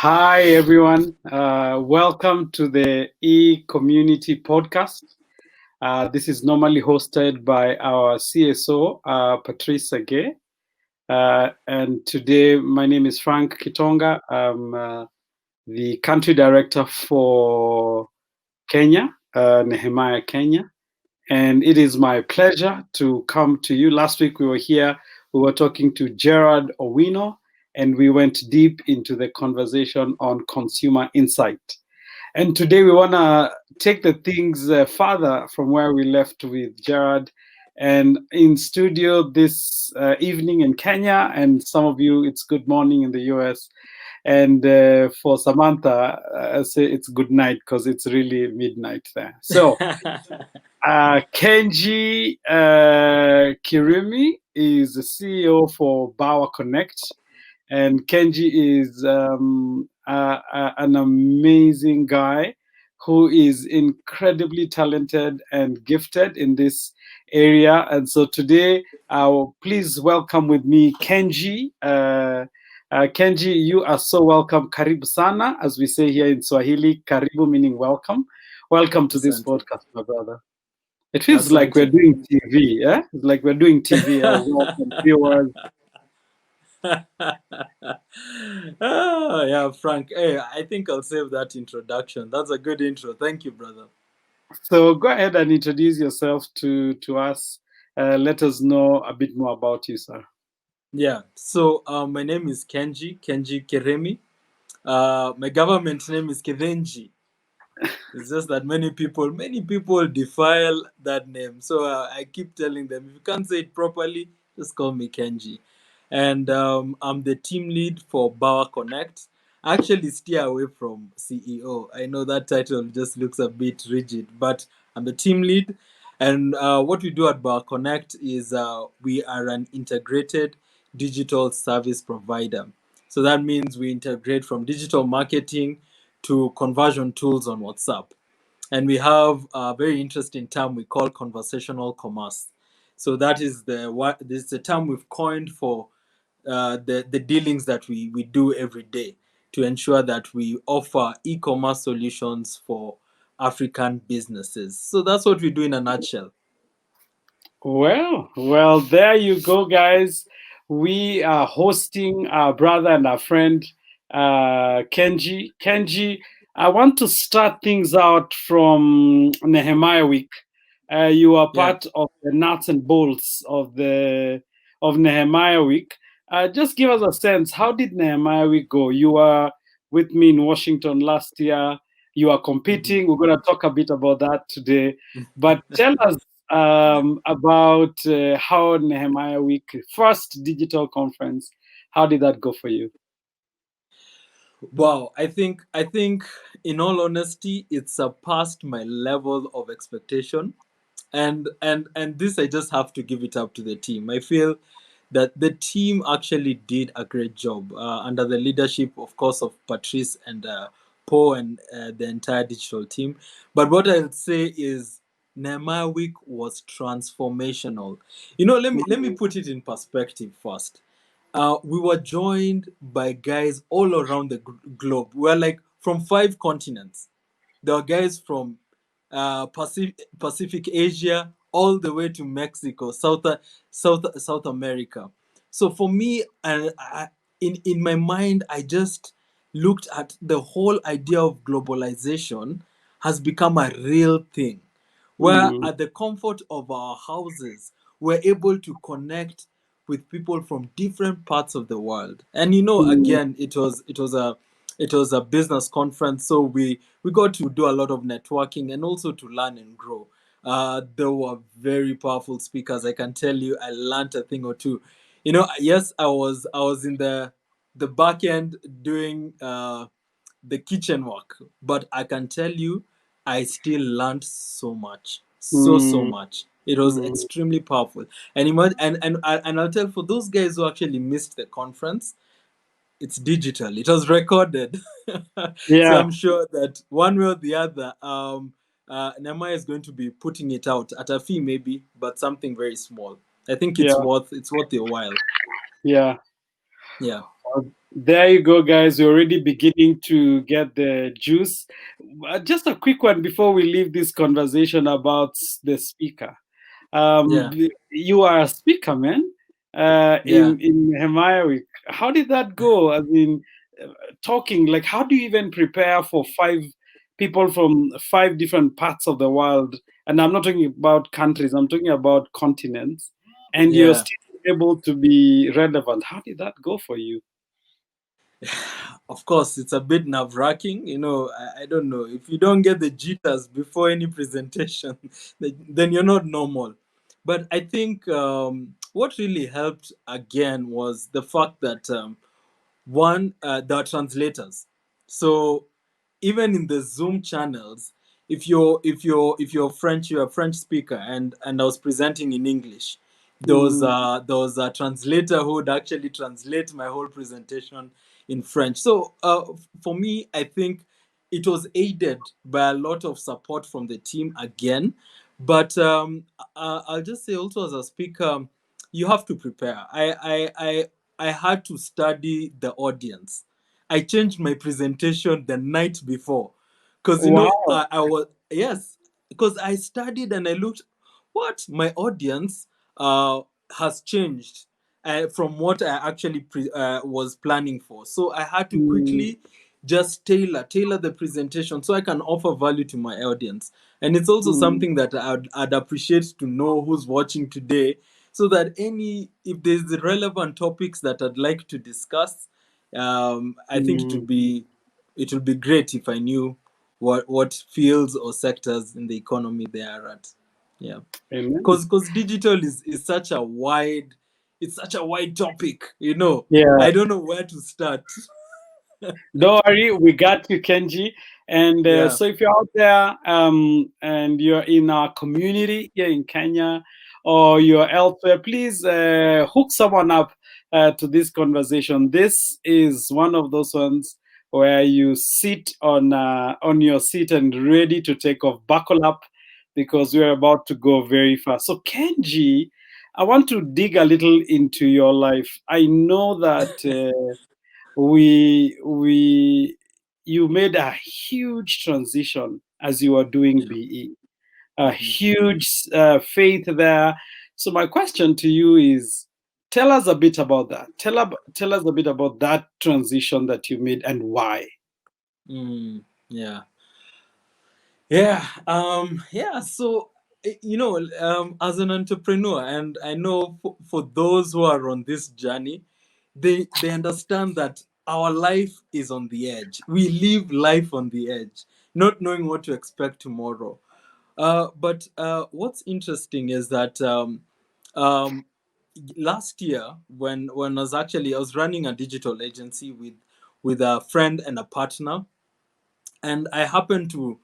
Hi, everyone. Welcome to the e-community podcast. This is normally hosted by our CSO, Patrice Gay. And today, my name is Frank Kitonga. I'm the country director for Kenya, Nehemiah, Kenya. And it is my pleasure to come to you. Last week, we were talking to Gerard Owino, and we went deep into the conversation on consumer insight. And today we want to take the things further from where we left with Gerard. And in studio this evening in Kenya, and some of you, it's good morning in the US. And for Samantha, I say it's good night because it's really midnight there. So, Kenjie Kirimi is the CEO for Bauer Connect. And Kenjie is an amazing guy who is incredibly talented and gifted in this area. And so today, please welcome with me Kenjie. Kenjie, you are so welcome. Karibu sana, as we say here in Swahili. Karibu meaning welcome. Welcome to this podcast, my brother. It feels like we're doing TV, yeah? It's like we're doing TV. Welcome, viewers. Yeah, Frank. Hey, I think I'll save that introduction. That's a good intro. Thank you, brother. So go ahead and introduce yourself to us. Let us know a bit more about you, sir. Yeah. So my name is Kenjie Kirimi. My government name is Kenjie. It's just that many people defile that name. So I keep telling them, if you can't say it properly, just call me Kenjie. And I'm the team lead for Bauer Connect. I actually steer away from CEO. I know that title just looks a bit rigid, but I'm the team lead. And what we do at Bauer Connect is we are an integrated digital service provider. So that means we integrate from digital marketing to conversion tools on WhatsApp. And we have a very interesting term we call conversational commerce. So that is this is the term we've coined for the dealings that we do every day to ensure that we offer e-commerce solutions for African businesses. So that's what we do in a nutshell. Well, there you go, guys. We are hosting our brother and our friend, Kenjie. Kenjie, I want to start things out from Nehemiah Week. You are Yeah. part of the nuts and bolts of Nehemiah Week. Just give us a sense. How did Nehemiah Week go? You were with me in Washington last year. You are competing. We're going to talk a bit about that today. But tell us about how Nehemiah Week, first digital conference, how did that go for you? Wow, I think in all honesty, it surpassed my level of expectation. And this, I just have to give it up to the team. I feel that the team actually did a great job under the leadership, of course, of Patrice and Paul and the entire digital team. But what I'll say is Nehemiah Week was transformational. Let me put it in perspective first. We were joined by guys all around the globe. We were like from 5 continents. There were guys from Pacific Asia all the way to Mexico, South America. So for me, in my mind, I just looked at the whole idea of globalization has become a real thing, where Mm, at the comfort of our houses, we're able to connect with people from different parts of the world. And mm, again, it was a business conference, so we got to do a lot of networking and also to learn and grow. There were very powerful speakers. I can tell you, I learned a thing or two. Yes, I was in the back end doing the kitchen work, but I can tell you, I still learned so much, so mm, much. It was mm. extremely powerful. And I'll tell, for those guys who actually missed the conference, it's digital. It was recorded. So Yeah, I'm sure that one way or the other, Nehemiah is going to be putting it out at a fee maybe, but something very small. I think yeah, it's worth your while. yeah. Yeah. There you go, guys. We're already beginning to get the juice. Just a quick one before we leave this conversation about the speaker. Yeah, You are a speaker, man. yeah. In Nehemiah week, how did that go? I mean, uh, talking like, how do you even prepare for five people from five different parts of the world? And I'm not talking about countries. I'm talking about continents. And you're Yeah. still able to be relevant. How did that go for you? Of course, it's a bit nerve wracking. I don't know. If you don't get the jitters before any presentation, then you're not normal. But I think what really helped again was the fact that one, there are translators. So even in the Zoom channels, if you're French, you're a French speaker, and I was presenting in English, Mm, there was a translator who would actually translate my whole presentation in French. So for me, I think it was aided by a lot of support from the team again. But I'll just say also as a speaker, you have to prepare. I had to study the audience. I changed my presentation the night before because wow. I was, yes, because I studied and I looked what my audience uh has changed from what I actually was planning for. So I had to Mm, quickly just tailor the presentation so I can offer value to my audience. And it's also mm, something that I'd appreciate to know who's watching today, so that any if there's relevant topics that I'd like to discuss, I think mm. it would be great if I knew what fields or sectors in the economy they are at. Yeah, Amen. because digital is such a wide, it's such a wide topic. Yeah. I don't know where to start. Don't worry, we got you, Kenji. And Yeah. so, if you're out there and you're in our community here in Kenya or you're elsewhere, please hook someone up to this conversation. This is one of those ones where you sit on your seat and ready to take off. Buckle up because we're about to go very fast. So, Kenji, I want to dig a little into your life. I know that. We you made a huge transition as you were doing Yeah. BE, a Mhm. huge faith there. So my question to you is, tell us a bit about that. Tell us a bit about that transition that you made and why. Yeah. Yeah. So, as an entrepreneur, and I know for those who are on this journey, they understand that our life is on the edge. We live life on the edge, not knowing what to expect tomorrow. But what's interesting is that um, last year, when I was running a digital agency with a friend and a partner, and I happened to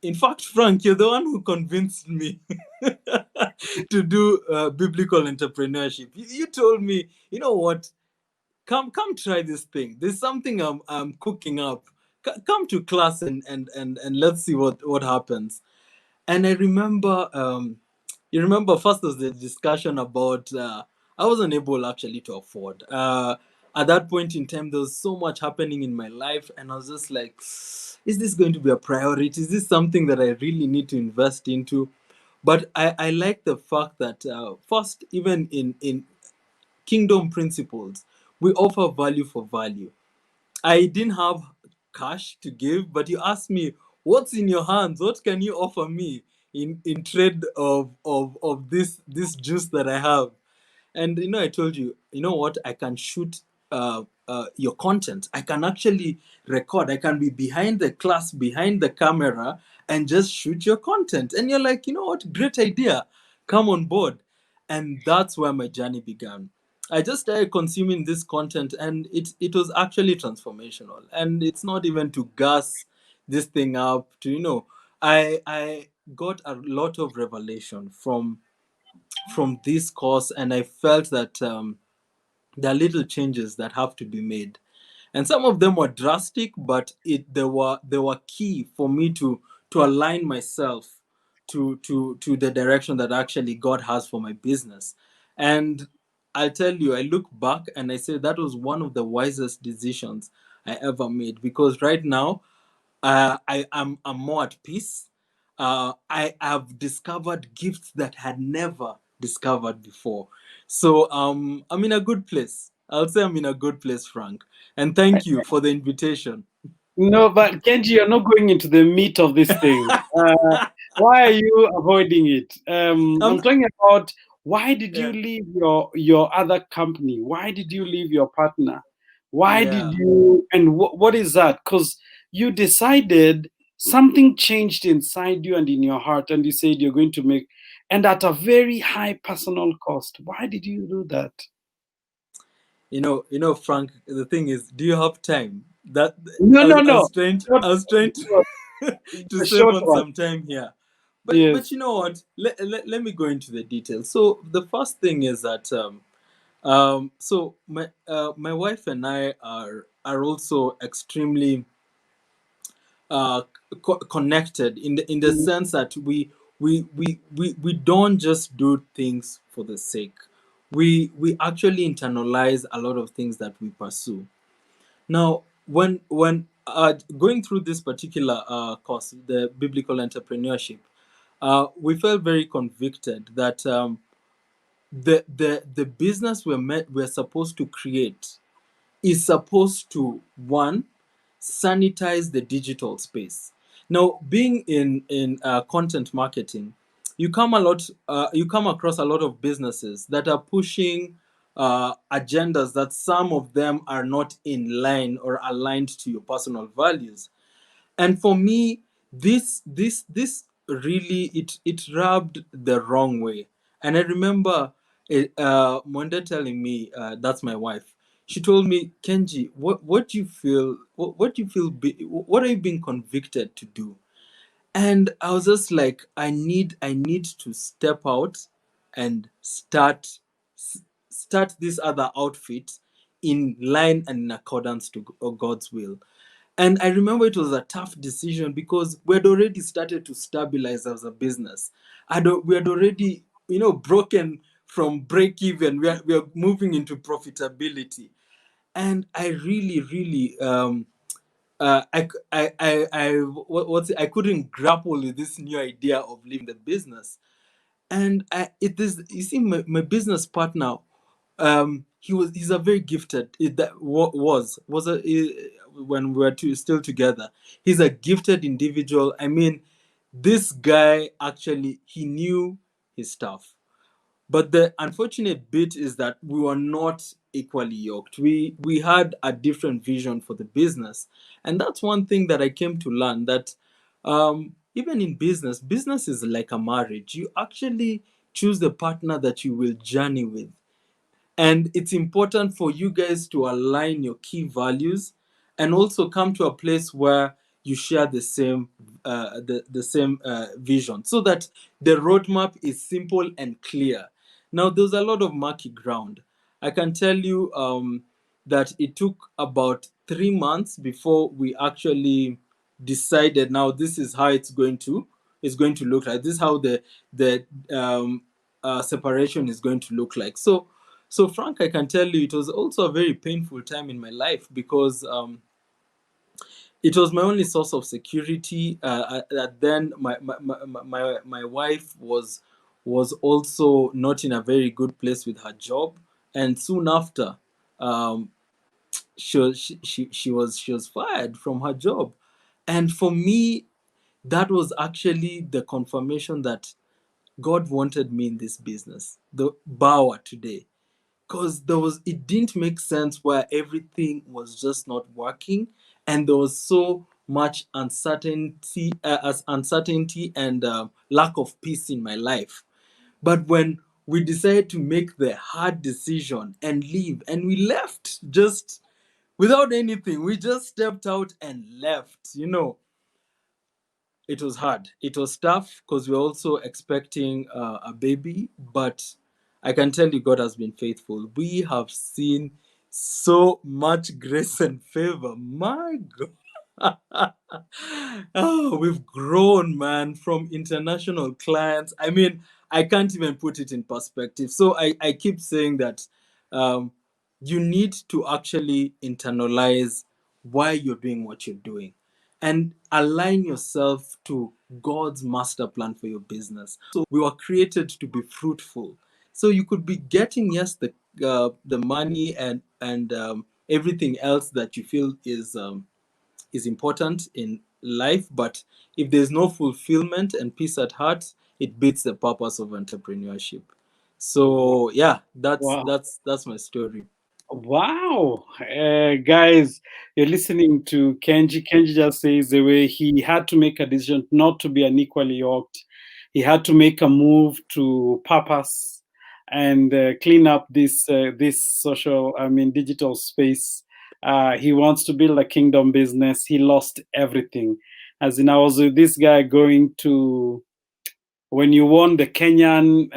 in fact, Frank, you're the one who convinced me to do biblical entrepreneurship. You told me, you know what, come try this thing. There's something I'm cooking up. Come to class and let's see what happens. And I remember, you remember, first was the discussion about I wasn't able actually to afford. At that point in time, there was so much happening in my life, and I was just like, is this going to be a priority? Is this something that I really need to invest into? But I like the fact that first, even in kingdom principles, we offer value for value. I didn't have cash to give, but you asked me, what's in your hands? What can you offer me in trade of this juice that I have? And I told you, you know what, I can shoot your content. I can actually record. I can be behind the class, behind the camera, and just shoot your content. And you're like, you know what, great idea. Come on board. And that's where my journey began. I just started consuming this content, and it was actually transformational. And it's not even to gas this thing up to, I got a lot of revelation from this course, and I felt that there are little changes that have to be made, and some of them were drastic, but they were key for me to align myself to the direction that actually God has for my business. And I'll tell you, I look back and I say that was one of the wisest decisions I ever made, because right now I'm more at peace. I have discovered gifts that had never discovered before. So I'm in a good place. I'll say I'm in a good place, Frank. And thank you for the invitation. No, but Kenji, you're not going into the meat of this thing. Why are you avoiding it? I'm Um, talking about why did you yeah, leave your other company? Why did you leave your partner? Why did yeah. you, and what is that? Because you decided something changed inside you and in your heart, and you said you're going to make, and at a very high personal cost. Why did you do that? Frank. The thing is, do you have time? That No, I no, was, I no. was trying, Short, I was trying short, to a save short on one. some time here. But Yes. you know what? Let me go into the details. So the first thing is that so my wife and I are also extremely uh, connected in the Mm, sense that we don't just do things for the sake. We actually internalize a lot of things that we pursue. Now, when going through this particular course, the biblical entrepreneurship, we felt very convicted that the business we're supposed to create is supposed to, one, sanitize the digital space. Now, being in content marketing, you come across a lot of businesses that are pushing agendas that some of them are not in line or aligned to your personal values. And for me, this really, it rubbed the wrong way. And I remember Mwende telling me, that's my wife, she told me, Kenji, what do you feel, what do you feel what are you being convicted to do? And I was just like, I need to step out and start this other outfit in line and in accordance to God's will. And I remember it was a tough decision because we had already started to stabilize as a business. We had already, broken from break even. We are moving into profitability. And I really, really, I couldn't grapple with this new idea of leaving the business. And it is, you see, my business partner, he's a very gifted, was a when we were still together, he's a gifted individual. I mean, this guy, actually, he knew his stuff. But the unfortunate bit is that we were not equally yoked. We had a different vision for the business, and that's one thing that I came to learn, that even in business is like a marriage. You actually choose the partner that you will journey with, and it's important for you guys to align your key values and also come to a place where you share the same vision, so that the roadmap is simple and clear. Now, there's a lot of murky ground. I can tell you that it took about 3 months before we actually decided, now this is how it's going to look like. This is how the separation is going to look like. So, Frank, I can tell you it was also a very painful time in my life, because it was my only source of security. Then my wife was also not in a very good place with her job, and soon after, um, she was fired from her job. And for me, that was actually the confirmation that God wanted me in this business, the Bauer today, because it didn't make sense where everything was just not working, and there was so much uncertainty and lack of peace in my life. But when we decided to make the hard decision and leave, and we left just without anything, we just stepped out and left. It was hard. It was tough because we are also expecting a baby, but I can tell you, God has been faithful. We have seen so much grace and favor. My God. Oh, we've grown, man, from international clients. I mean, I can't even put it in perspective. So I keep saying that um, you need to actually internalize why you're doing what you're doing and align yourself to God's master plan for your business. So we were created to be fruitful. So you could be getting, yes, the money and everything else that you feel is important in life, but if there's no fulfillment and peace at heart, it beats the purpose of entrepreneurship. So yeah, that's Wow. that's that's my story. Wow, guys, you're listening to Kenji. Kenji just says the way he had to make a decision not to be unequally yoked. He had to make a move to purpose and clean up this social, I mean, digital space. He wants to build a kingdom business. He lost everything. As in, I was with this guy going to when you won the Kenyan,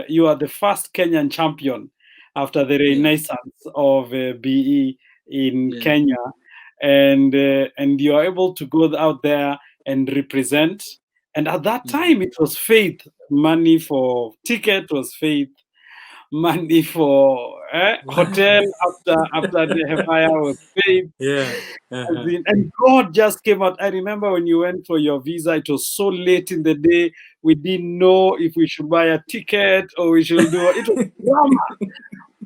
you are the first Kenyan champion after the Yeah, renaissance of BE in yeah, Kenya, and you are able to go out there and represent. And at that mhm. time, it was faith. Money for ticket was faith. Money for hotel after Nehemiah was faith. Yeah, As uh-huh. in, and God just came out. I remember when you went for your visa, it was so late in the day. We didn't know if we should buy a ticket or we should do it. Was drama.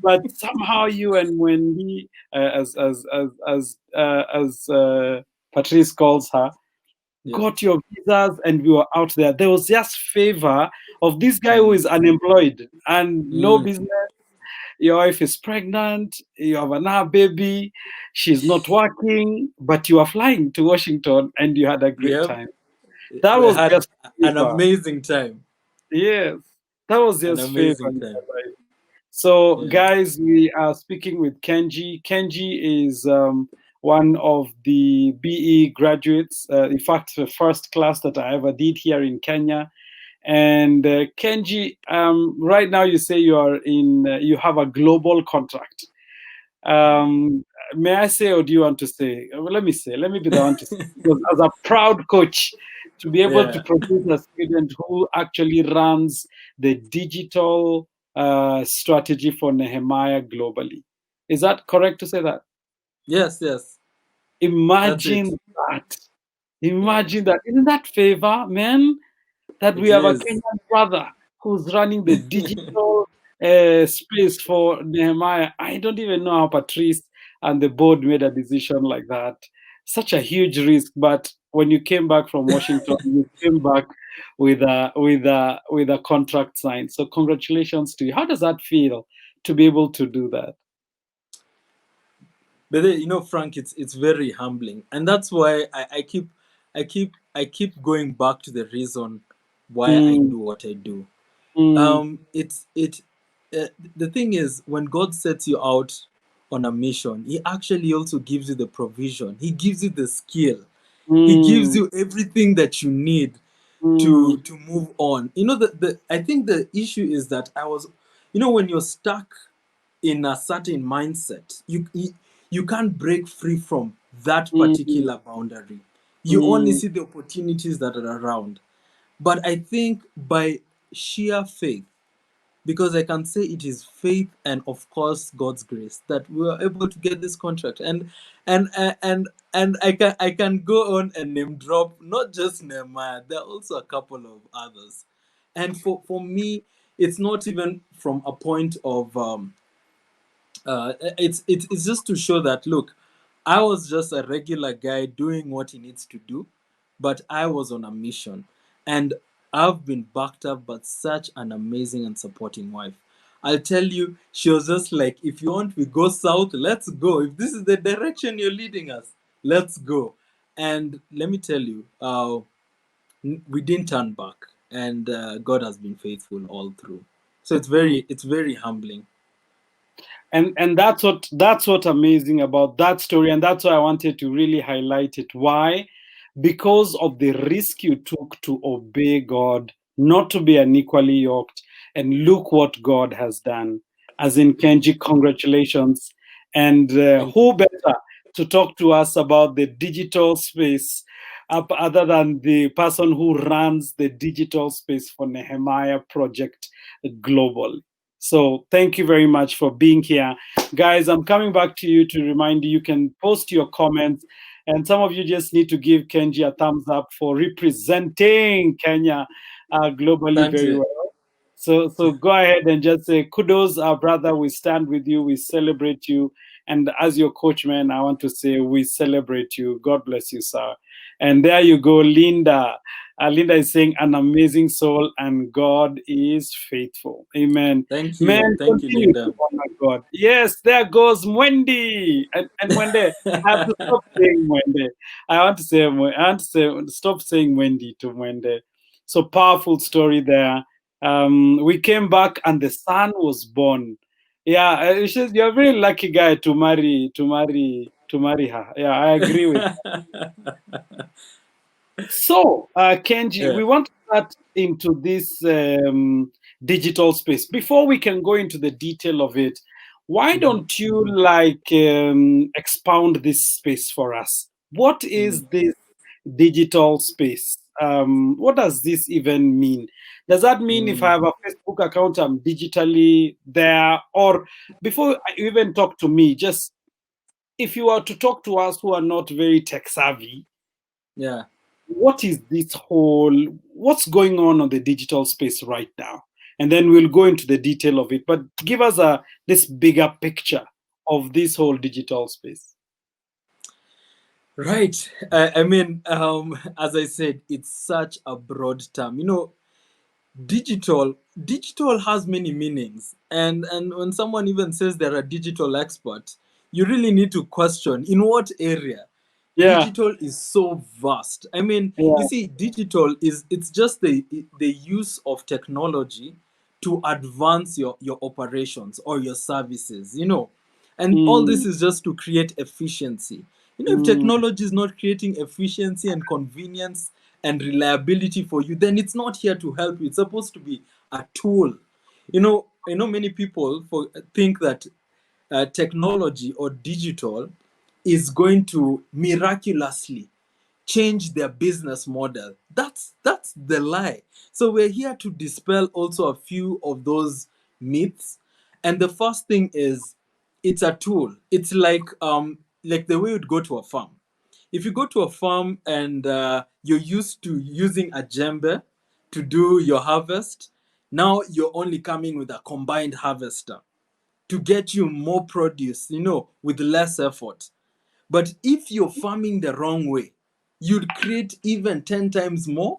But somehow you and Wendy, as Patrice calls her, Yeah, got your visas and we were out there. There was just favor of this guy who mm, is unemployed and no mm. business. Your wife is pregnant, you have another baby, she's not working, but you are flying to Washington and you had a great Yep, time. That we was had just an favor. amazing time. Yes, that was An just favor amazing in time. my life. So, Yeah. guys, we are speaking with Kenji. Kenji is one of the BE graduates. In fact, the first class that I ever did here in Kenya. And Kenji, right now you say you are in, you have a global contract. Um, may I say, or do you want to say? Well, let me say. Let me be the one to say. Because as a proud coach, to be able to Yeah. produce a student who actually runs the digital strategy for Nehemiah globally. Is that correct to say that? Yes, yes. That's it. Imagine that. Yeah. Imagine that. Isn't that favor, man? That we It have a is. Kenyan brother who's running the digital space for Nehemiah. I don't even know how Patrice and the board made a decision like that. Such a huge risk, but when you came back from Washington, you came back with a contract signed. So congratulations to you. How does that feel to be able to do that? But then, Frank, it's very humbling, and that's why I keep going back to the reason why I Mm, do what I do. mm, It's it. The thing is, when God sets you out on a mission, He actually also gives you the provision. He gives you the skill. He gives mm, you everything that you need to mm, to move on. The I think the issue is that when you're stuck in a certain mindset, you can't break free from that mm, particular boundary. You only mm, see the opportunities that are around. But I think by sheer faith, because I can say it is faith and of course God's grace that we were able to get this contract. And I can go on and name drop not just Nehemiah, there are also a couple of others. And for me, it's not even from a point of it's just to show that, look, I was just a regular guy doing what he needs to do, but I was on a mission, and I've been backed up by such an amazing and supporting wife. I'll tell you, she was just like, if you want, we go south, let's go. If this is the direction you're leading us, let's go. And let me tell you, we didn't turn back, and God has been faithful all through. So mm. it's very humbling. And that's what amazing about that story, and that's why I wanted to really highlight it. Why? Because of the risk you took to obey God, not to be unequally yoked. And look what God has done. As in, Kenji, congratulations. And Thank you. who better to talk to us about the digital space other than the person who runs the digital space for Nehemiah Project globally? So thank you very much for being here. Guys, I'm coming back to you to remind you can post your comments. And some of you just need to give Kenji a thumbs up for representing Kenya globally very Asante. well. So go ahead and just say kudos, our brother. We stand with you. We celebrate you. And as your coach, man, I want to say we celebrate you. God bless you, sir. And there you go, Linda. Linda is saying an amazing soul, and God is faithful. Amen. Thank you. Man, Thank you, continue to Linda. honor God. Yes, there goes Mwendi. And Mwende, I have to stop saying Mwende. I want to say stop saying Wendy to Mwende. So powerful story there. We came back and the son was born. Yeah, you're a very lucky guy to marry her. Yeah, I agree with. So, Kenji, Yeah. we want to start into this digital space. Before we can go into the detail of it, why Mhm. don't you expound this space for us? What Mm. is this digital space? What does this even mean? Does that mean if I Mm. have a Facebook account, I'm digitally there? Or before you even talk to me, just if you are to talk to us who are not very tech savvy, Yeah. what is this what's going on the digital space right now, and then we'll go into the detail of it, but give us this bigger picture of this whole digital space. Right. I mean, as I said, it's such a broad term. Digital has many meanings, and when someone even says they're a digital expert, you really need to question in what area. Yeah, Digital is so vast. I mean, you yeah. see, digital is it's just the use of technology to advance your operations or your services, and all Mm, this is just to create efficiency. If mm, technology is not creating efficiency and convenience and reliability for you, then it's not here to help you. It's supposed to be a tool. Many people think that technology or digital is going to miraculously change their business model. That's the lie. So we're here to dispel also a few of those myths. And the first thing is, it's a tool. It's like the way you'd go to a farm. If you go to a farm and you're used to using a djembe to do your harvest, now you're only coming with a combined harvester to get you more produce, with less effort. But if you're farming the wrong way, you'd create even 10 times more,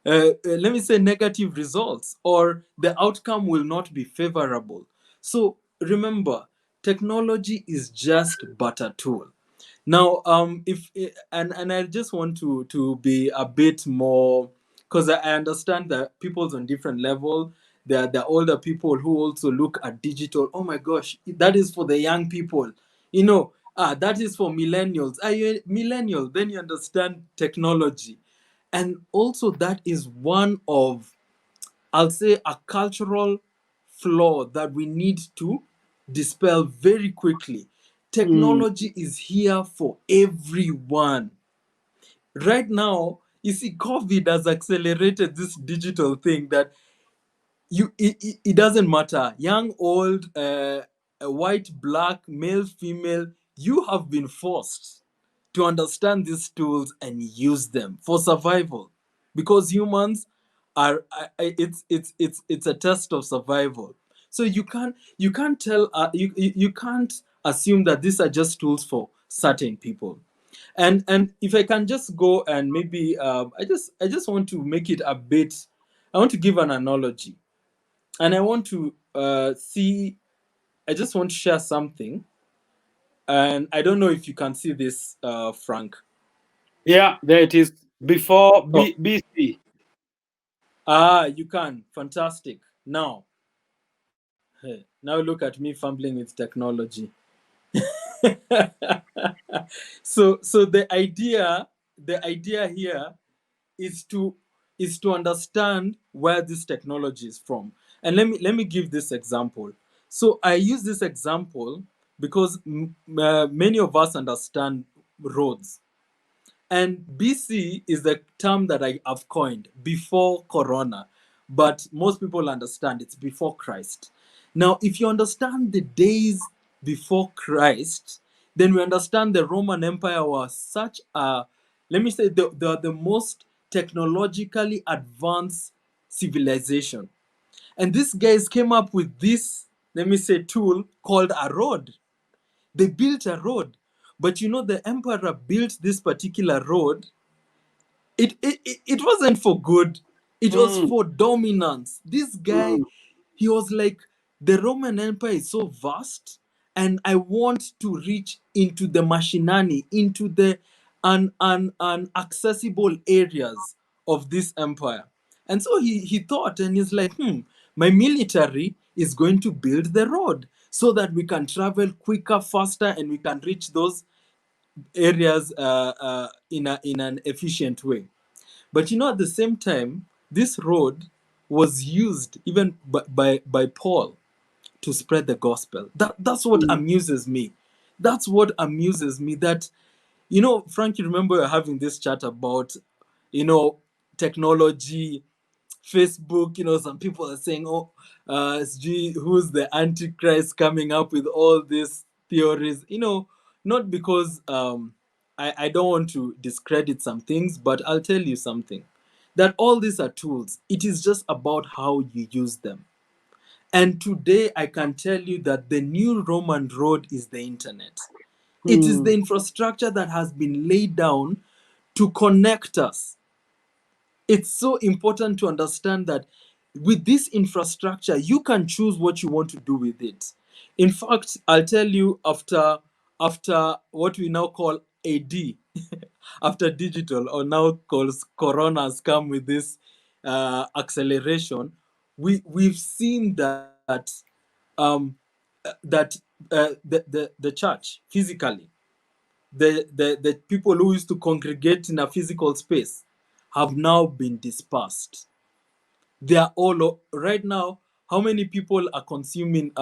let me say, negative results, or the outcome will not be favorable. So remember, technology is just but a tool. Now, if and I just want to be a bit more, because I understand that people's on different level. There are the older people who also look at digital. Oh my gosh, that is for the young people. That is for millennials. Are you a millennial? Then you understand technology, and also that is one of, I'll say, a cultural flaw that we need to dispel very quickly. mm, Technology is here for everyone. Right now, you see, COVID has accelerated this digital thing that it doesn't matter, young, old, white, black, male, female, you have been forced to understand these tools and use them for survival, because humans are it's a test of survival. So you can't tell you can't assume that these are just tools for certain people. And if I can just go and maybe I just want to make it a bit, I want to give an analogy, and I want to see. I just want to share something, and I don't know if you can see this, Frank. yeah, there it is. Before Oh, BC. you can. Fantastic. Now, hey, now look at me fumbling with technology. So the idea here is to understand where this technology is from. And let me give this example. So I use this example because many of us understand roads, and BC is the term that I have coined before corona. but most people understand it's before Christ. Now, if you understand the days before Christ, then we understand the Roman Empire was such a, let me say, the most technologically advanced civilization. And these guys came up with this, let me say, tool called a road. They built a road. But the emperor built this particular road. It wasn't for good. It was Mm, for dominance. This guy, mm, he was like, the Roman Empire is so vast, and I want to reach into the machinani, into the unaccessible areas of this empire. And so he thought, and he's like, my military is going to build the road so that we can travel quicker, faster, and we can reach those areas in an efficient way. But at the same time, this road was used even by Paul to spread the gospel. That's what mm, amuses me. That's what amuses me. That Frank, you remember we were having this chat about you know technology, Facebook. Some people are saying, "Oh, gee, who's the Antichrist coming up with all these theories?" Not because I don't want to discredit some things, but I'll tell you something. That all these are tools. It is just about how you use them. And today I can tell you that the new Roman road is the internet. It is the mm, infrastructure that has been laid down to connect us. It's so important to understand that with this infrastructure, you can choose what you want to do with it. In fact, I'll tell you, after what we now call AD, after digital, or now calls Corona, has come with this acceleration, we've seen that um, that the church physically, the people who used to congregate in a physical space have now been dispersed. They are right now. How many people are consuming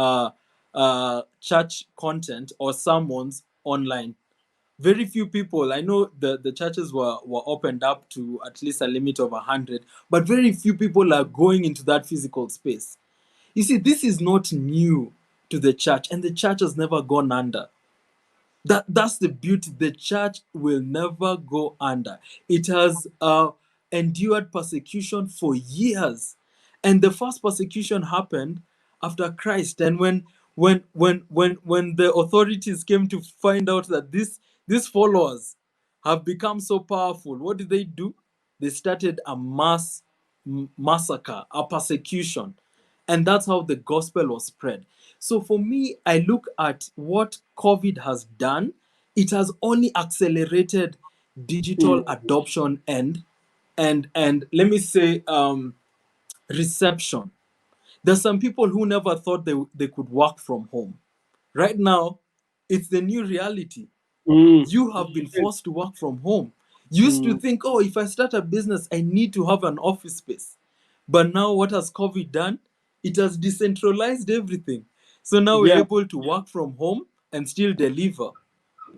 church content or sermons online? Very few people. I know the churches were opened up to at least a limit of 100, but very few people are going into that physical space. You see, this is not new to the church, and the church has never gone under. That's the beauty. The church will never go under. It has endured persecution for years, and the first persecution happened after Christ. And when the authorities came to find out that these followers have become so powerful, what did they do? They started a massacre, a persecution, and that's how the gospel was spread. So for me, I look at what COVID has done. It has only accelerated digital mm, adoption and let me say reception. There's some people who never thought they could work from home. Right now, it's the new reality. mm. You have been forced to work from home. You used to Mm, think, oh, if I start a business, I need to have an office space. But now, what has COVID done? It has decentralized everything. So now we're yeah. able to work from home and still deliver,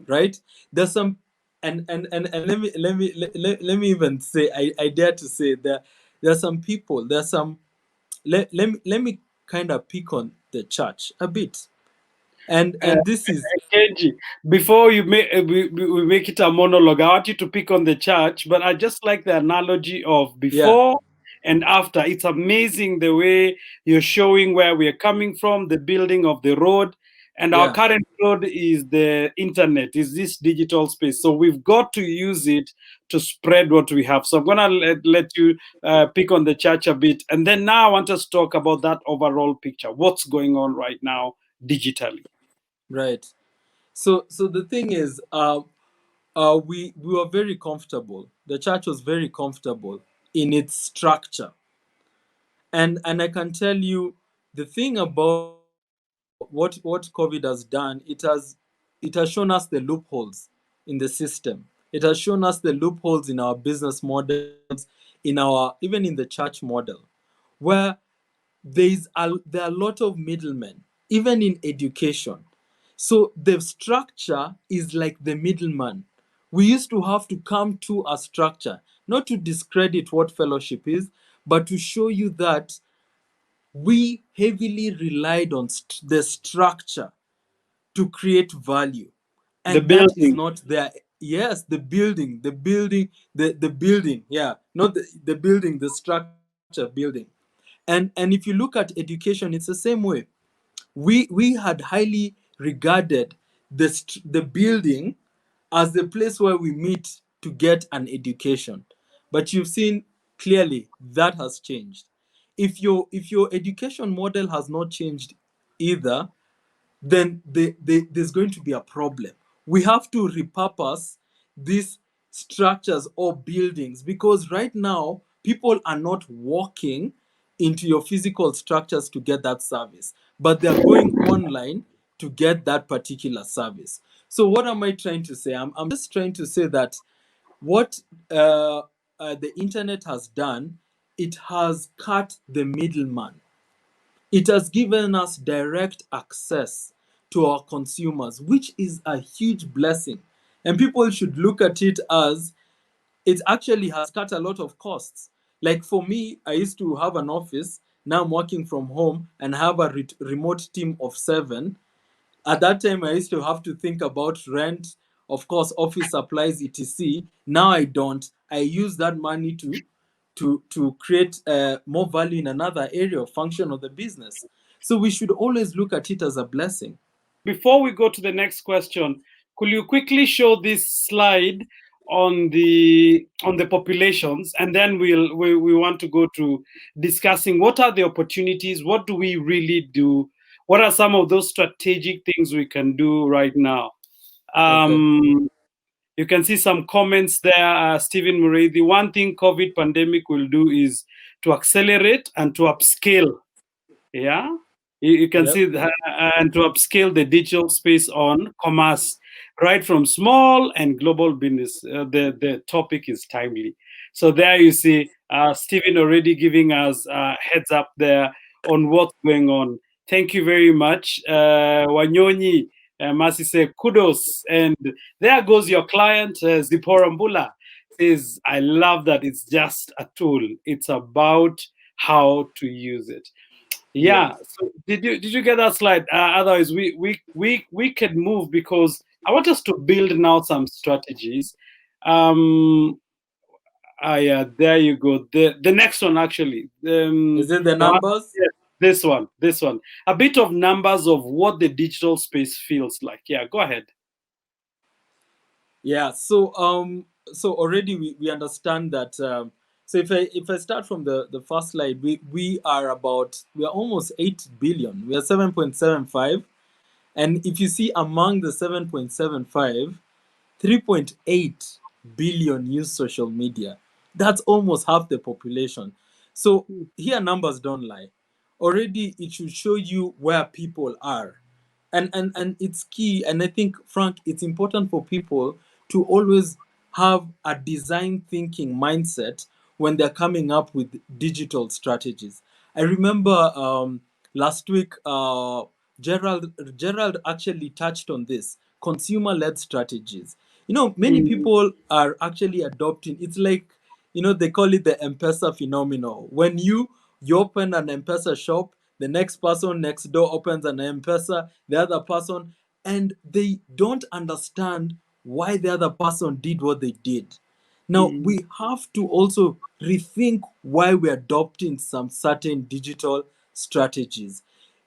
right? There's some, and let me even say, I dare to say that there are some people, there's some, let me kind of pick on the church a bit. And Uh, and this is, Kenji, before you make we make it a monologue, I want you to pick on the church, but I just like the analogy of yeah, before and after. It's amazing the way you're showing where we are coming from, the building of the road, and our yeah, current road is the internet, is this digital space. So we've got to use it to spread what we have. So I'm gonna let you pick on the church a bit, and then now I want us to talk about that overall picture. What's going on right now digitally? right. So the thing is, we were very comfortable. The church was very comfortable in its structure, and I can tell you the thing about what COVID has done. It has shown us the loopholes in the system. It has shown us the loopholes in our business models, in our even in the church model, where there are a lot of middlemen, even in education. So the structure is like the middleman. We used to have to come to a structure, not to discredit what fellowship is, but to show you that we heavily relied on the structure to create value, The and that is building. not there. Yes, the building, yeah, not the building, the structure building. And if you look at education, it's the same way. We had highly regarded the building as the place where we meet to get an education, but you've seen clearly that has changed. If your education model has not changed either, then there's going to be a problem. We have to repurpose these structures or buildings, because right now people are not walking into your physical structures to get that service, but they're going online to get that particular service. So what am I trying to say? I'm just trying to say that what the internet has done, it has cut the middleman. It has given us direct access to our consumers, which is a huge blessing. And people should look at it as it actually has cut a lot of costs. Like for me, I used to have an office. Now I'm working from home and have a remote team of 7. At that time, I used to have to think about rent, of course, office supplies, etc. Now I don't. I use that money to create more value in another area of function of the business. So we should always look at it as a blessing. Before we go to the next question, could you quickly show this slide on the populations, and then we want to go to discussing what are the opportunities, what do we really do, what are some of those strategic things we can do right now. Okay. You can see some comments there. Stephen Murray, the one thing COVID pandemic will do is to accelerate and to upscale. Yeah, you can Yep. see that, and to upscale the digital space on commerce, right from small and global business. The topic is timely. So there you see Stephen already giving us heads up there on what's going on. Thank you very much, Wanyonyi. Masi say kudos, and there goes your client Zipporah Mbula says, I love that it's just a tool. It's about how to use it. Yes. Yeah. So did you get that slide? Otherwise, we could move, because I want us to build now some strategies. Um. Yeah. There you go. The next one actually. Is it the The one- numbers? yes, this one. This one. A bit of numbers of what the digital space feels like. Yeah. Go ahead. Yeah. So already we understand that. So if I start from the first slide, we are almost 8 billion. We are 7.75. And if you see among the 7.75, 3.8 billion use social media. That's almost half the population. So here numbers don't lie. Already it should show you where people are. And it's key. And I think, Frank, it's important for people to always have a design thinking mindset when they're coming up with digital strategies. I remember last week, Gerald actually touched on this consumer-led strategies. Many Mm, people are actually adopting. It's like, they call it the M-Pesa phenomenon. When you open an M-Pesa shop, the next person next door opens an M-Pesa, the other person, and they don't understand why the other person did what they did. Now, mm, we have to also rethink why we're adopting some certain digital strategies.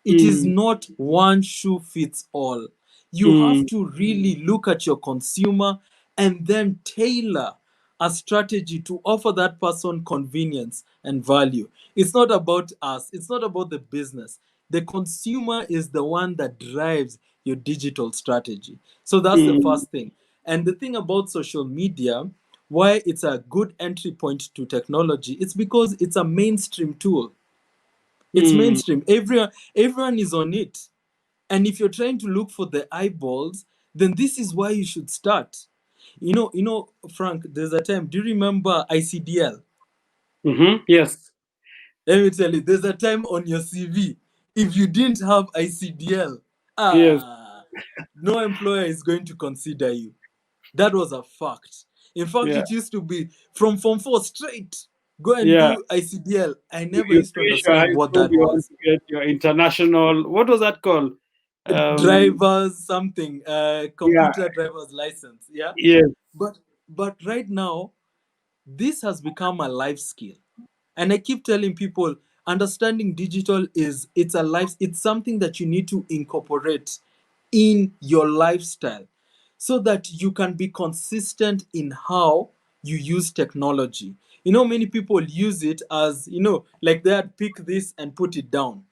It is mm, not one shoe fits all. You have mm, to really look at your consumer and then tailor a strategy to offer that person convenience and value. It's not about us, it's not about the business. The consumer is the one that drives your digital strategy. So that's the mm, first thing. And the thing about social media, why it's a good entry point to technology, it's because it's a mainstream tool. It's mm, mainstream. Everyone is on it. And if you're trying to look for the eyeballs, then this is why you should start. Frank, there's a time. Do you remember ICDL? yes. Let me tell you, there's a time on your CV. If you didn't have ICDL, Yes. no employer is going to consider you. That was a fact. In fact, Yeah. it used to be from Form 4 straight. Go and Yeah. do ICDL. I never You used to finish your high understand what school, that you want was. to get your international, what was that called? Drivers something, Yeah, computer driver's license. Yeah. yes. But right now, this has become a life skill, and I keep telling people, understanding digital is, it's a life, it's something that you need to incorporate in your lifestyle so that you can be consistent in how you use technology. Many people use it as, like they'd pick this and put it down.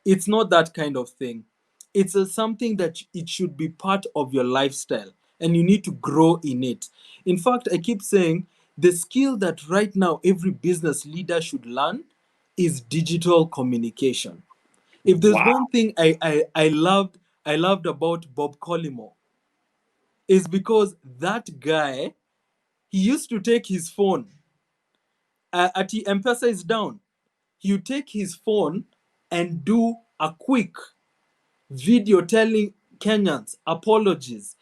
It's not that kind of thing. It's something that it should be part of your lifestyle, and you need to grow in it. In fact, I keep saying the skill that right now every business leader should learn is digital communication. If there's Wow. one thing I loved about Bob Collymore, is because that guy, he used to take his phone, at the M-Pesa is down, he would take his phone and do a quick video telling Kenyans, apologies,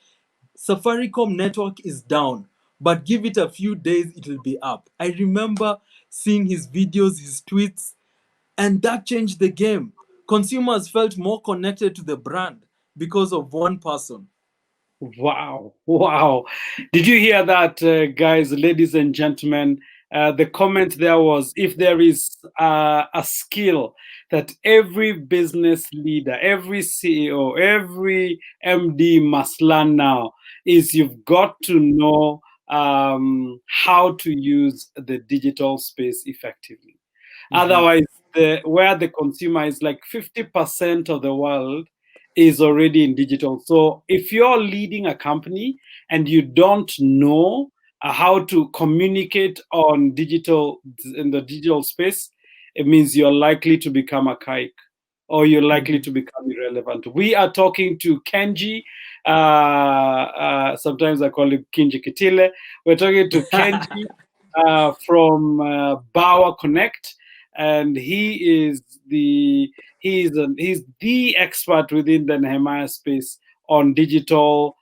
Safaricom network is down, but give it a few days, it will be up. I remember seeing his videos, his tweets, and that changed the game. Consumers felt more connected to the brand because of one person. Wow, wow. Did you hear that, guys, ladies and gentlemen? The comment there was, if there is a skill that every business leader, every CEO, every MD must learn now, is you've got to know how to use the digital space effectively. Mhm. Otherwise, where the consumer is like 50% of the world is already in digital. So if you're leading a company and you don't know how to communicate on digital in the digital space, it means you're likely to become archaic or you're likely Mhm. to become irrelevant. We are talking to Kenji. Sometimes I call him Kenjie Kitile. We're talking to Kenji from Bauer Connect, and he's the expert within the Nehemiah space on digital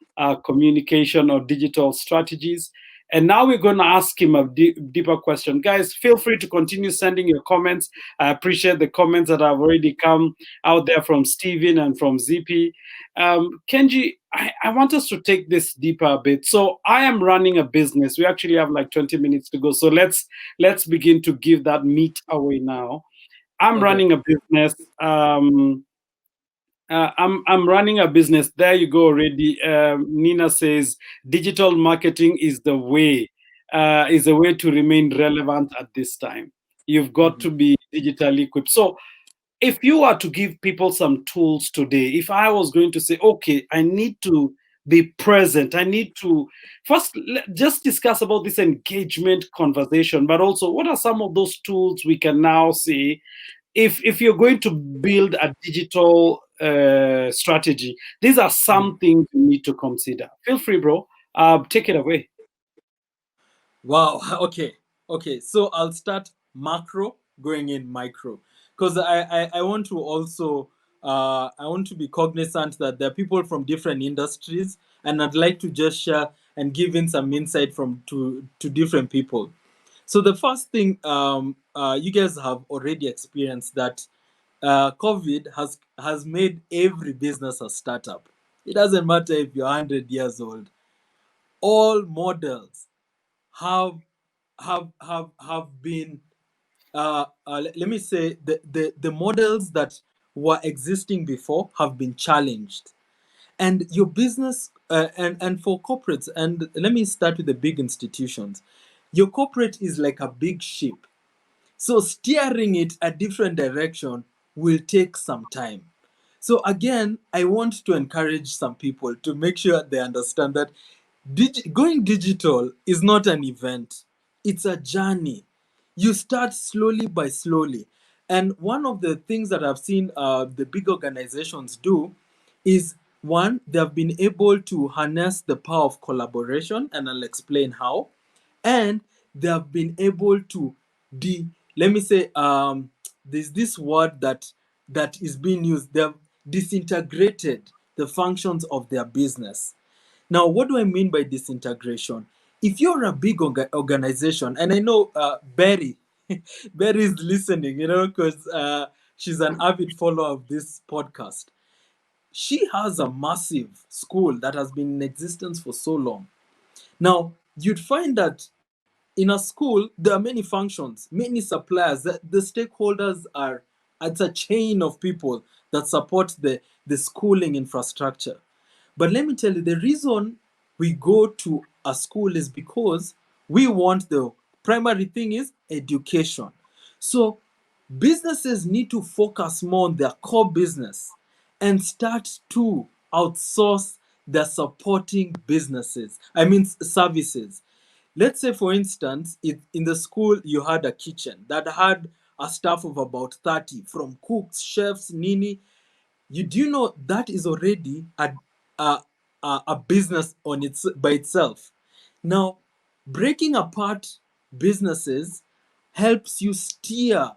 communication or digital strategies. And now we're going to ask him a deeper question. Guys, feel free to continue sending your comments. I appreciate the comments that have already come out there from Steven and from ZP. Kenji, I want us to take this deeper a bit. So I am running a business. We actually have like 20 minutes to go. So let's begin to give that meat away now. I'm Okay. running a business. I'm running a business. There you go already. Nina says digital marketing is the way to remain relevant at this time. You've got Mhm. to be digitally equipped. So if you are to give people some tools today, if I was going to say, okay, I need to be present, I need to first just discuss about this engagement conversation, but also what are some of those tools we can now see if you're going to build a digital strategy, these are Mhm. some things you need to consider. Feel free, bro. Take it away. Wow. Okay. Okay. So I'll start macro, going in micro, because I want to also, I want to be cognizant that there are people from different industries, and I'd like to just share and give in some insight from to different people. So the first thing, you guys have already experienced that COVID has made every business a startup. It doesn't matter if you're 100 years old. All models have have been, let me say, the models that were existing before have been challenged, and your business, and for corporates, and let me start with the big institutions. Your corporate is like a big ship, so steering it a different direction will take some time. So again, I want to encourage some people to make sure they understand that going digital is not an event, it's a journey. You start slowly by slowly. And one of the things that I've seen the big organizations do is, one, they have been able to harness the power of collaboration, and I'll explain how. And they have been able to let me say, there's this word that is being used. They have disintegrated the functions of their business. Now, what do I mean by disintegration? If you're a big organization, and I know Barry, Barry is listening, because she's an avid follower of this podcast. She has a massive school that has been in existence for so long. Now, you'd find that in a school, there are many functions, many suppliers. The stakeholders are, it's a chain of people that support the schooling infrastructure. But let me tell you, the reason we go to a school is because we want the primary thing is education. So businesses need to focus more on their core business and start to outsource their supporting businesses. I mean, services. Let's say, for instance, in the school you had a kitchen that had a staff of about 30, from cooks, chefs, nini. You do you know that is already a, a business on its by itself. Now, breaking apart businesses helps you steer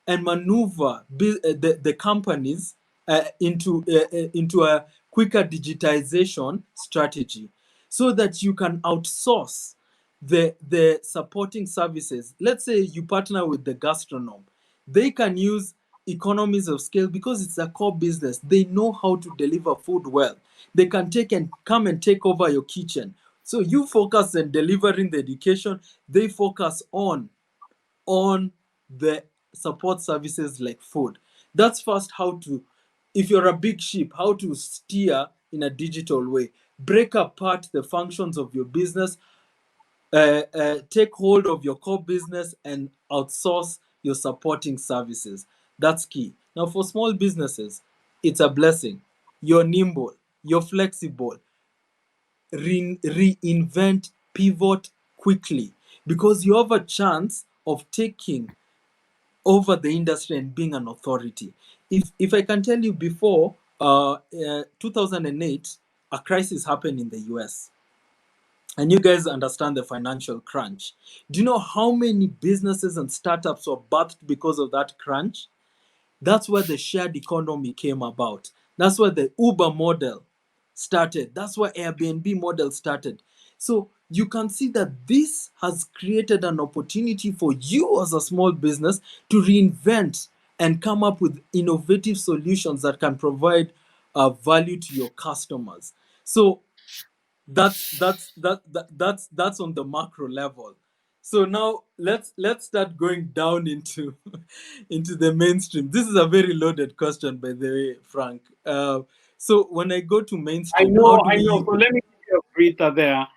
and maneuver the companies into a quicker digitization strategy, so that you can outsource the supporting services. Let's say you partner with the gastronome. They can use economies of scale because it's a core business. They know how to deliver food well. They can take and come and take over your kitchen. So you focus on delivering the education. They focus on the support services like food. That's first how to, if you're a big ship, how to steer in a digital way. Break apart the functions of your business, take hold of your core business and outsource your supporting services. That's key. Now, for small businesses, it's a blessing. You're nimble, you're flexible, reinvent, pivot quickly, because you have a chance of taking over the industry and being an authority. If I can tell you, before 2008, a crisis happened in the US, and you guys understand the financial crunch. Do you know how many businesses and startups were birthed because of that crunch? That's where the shared economy came about. That's where the Uber model started. That's where Airbnb model started. So you can see that this has created an opportunity for you as a small business to reinvent and come up with innovative solutions that can provide value to your customers. So that's on the macro level. So now let's start going down into into the mainstream. This is a very loaded question, by the way, Frank. So when I go to I mainstream, how know, do I know. we? So let me give you a breather there.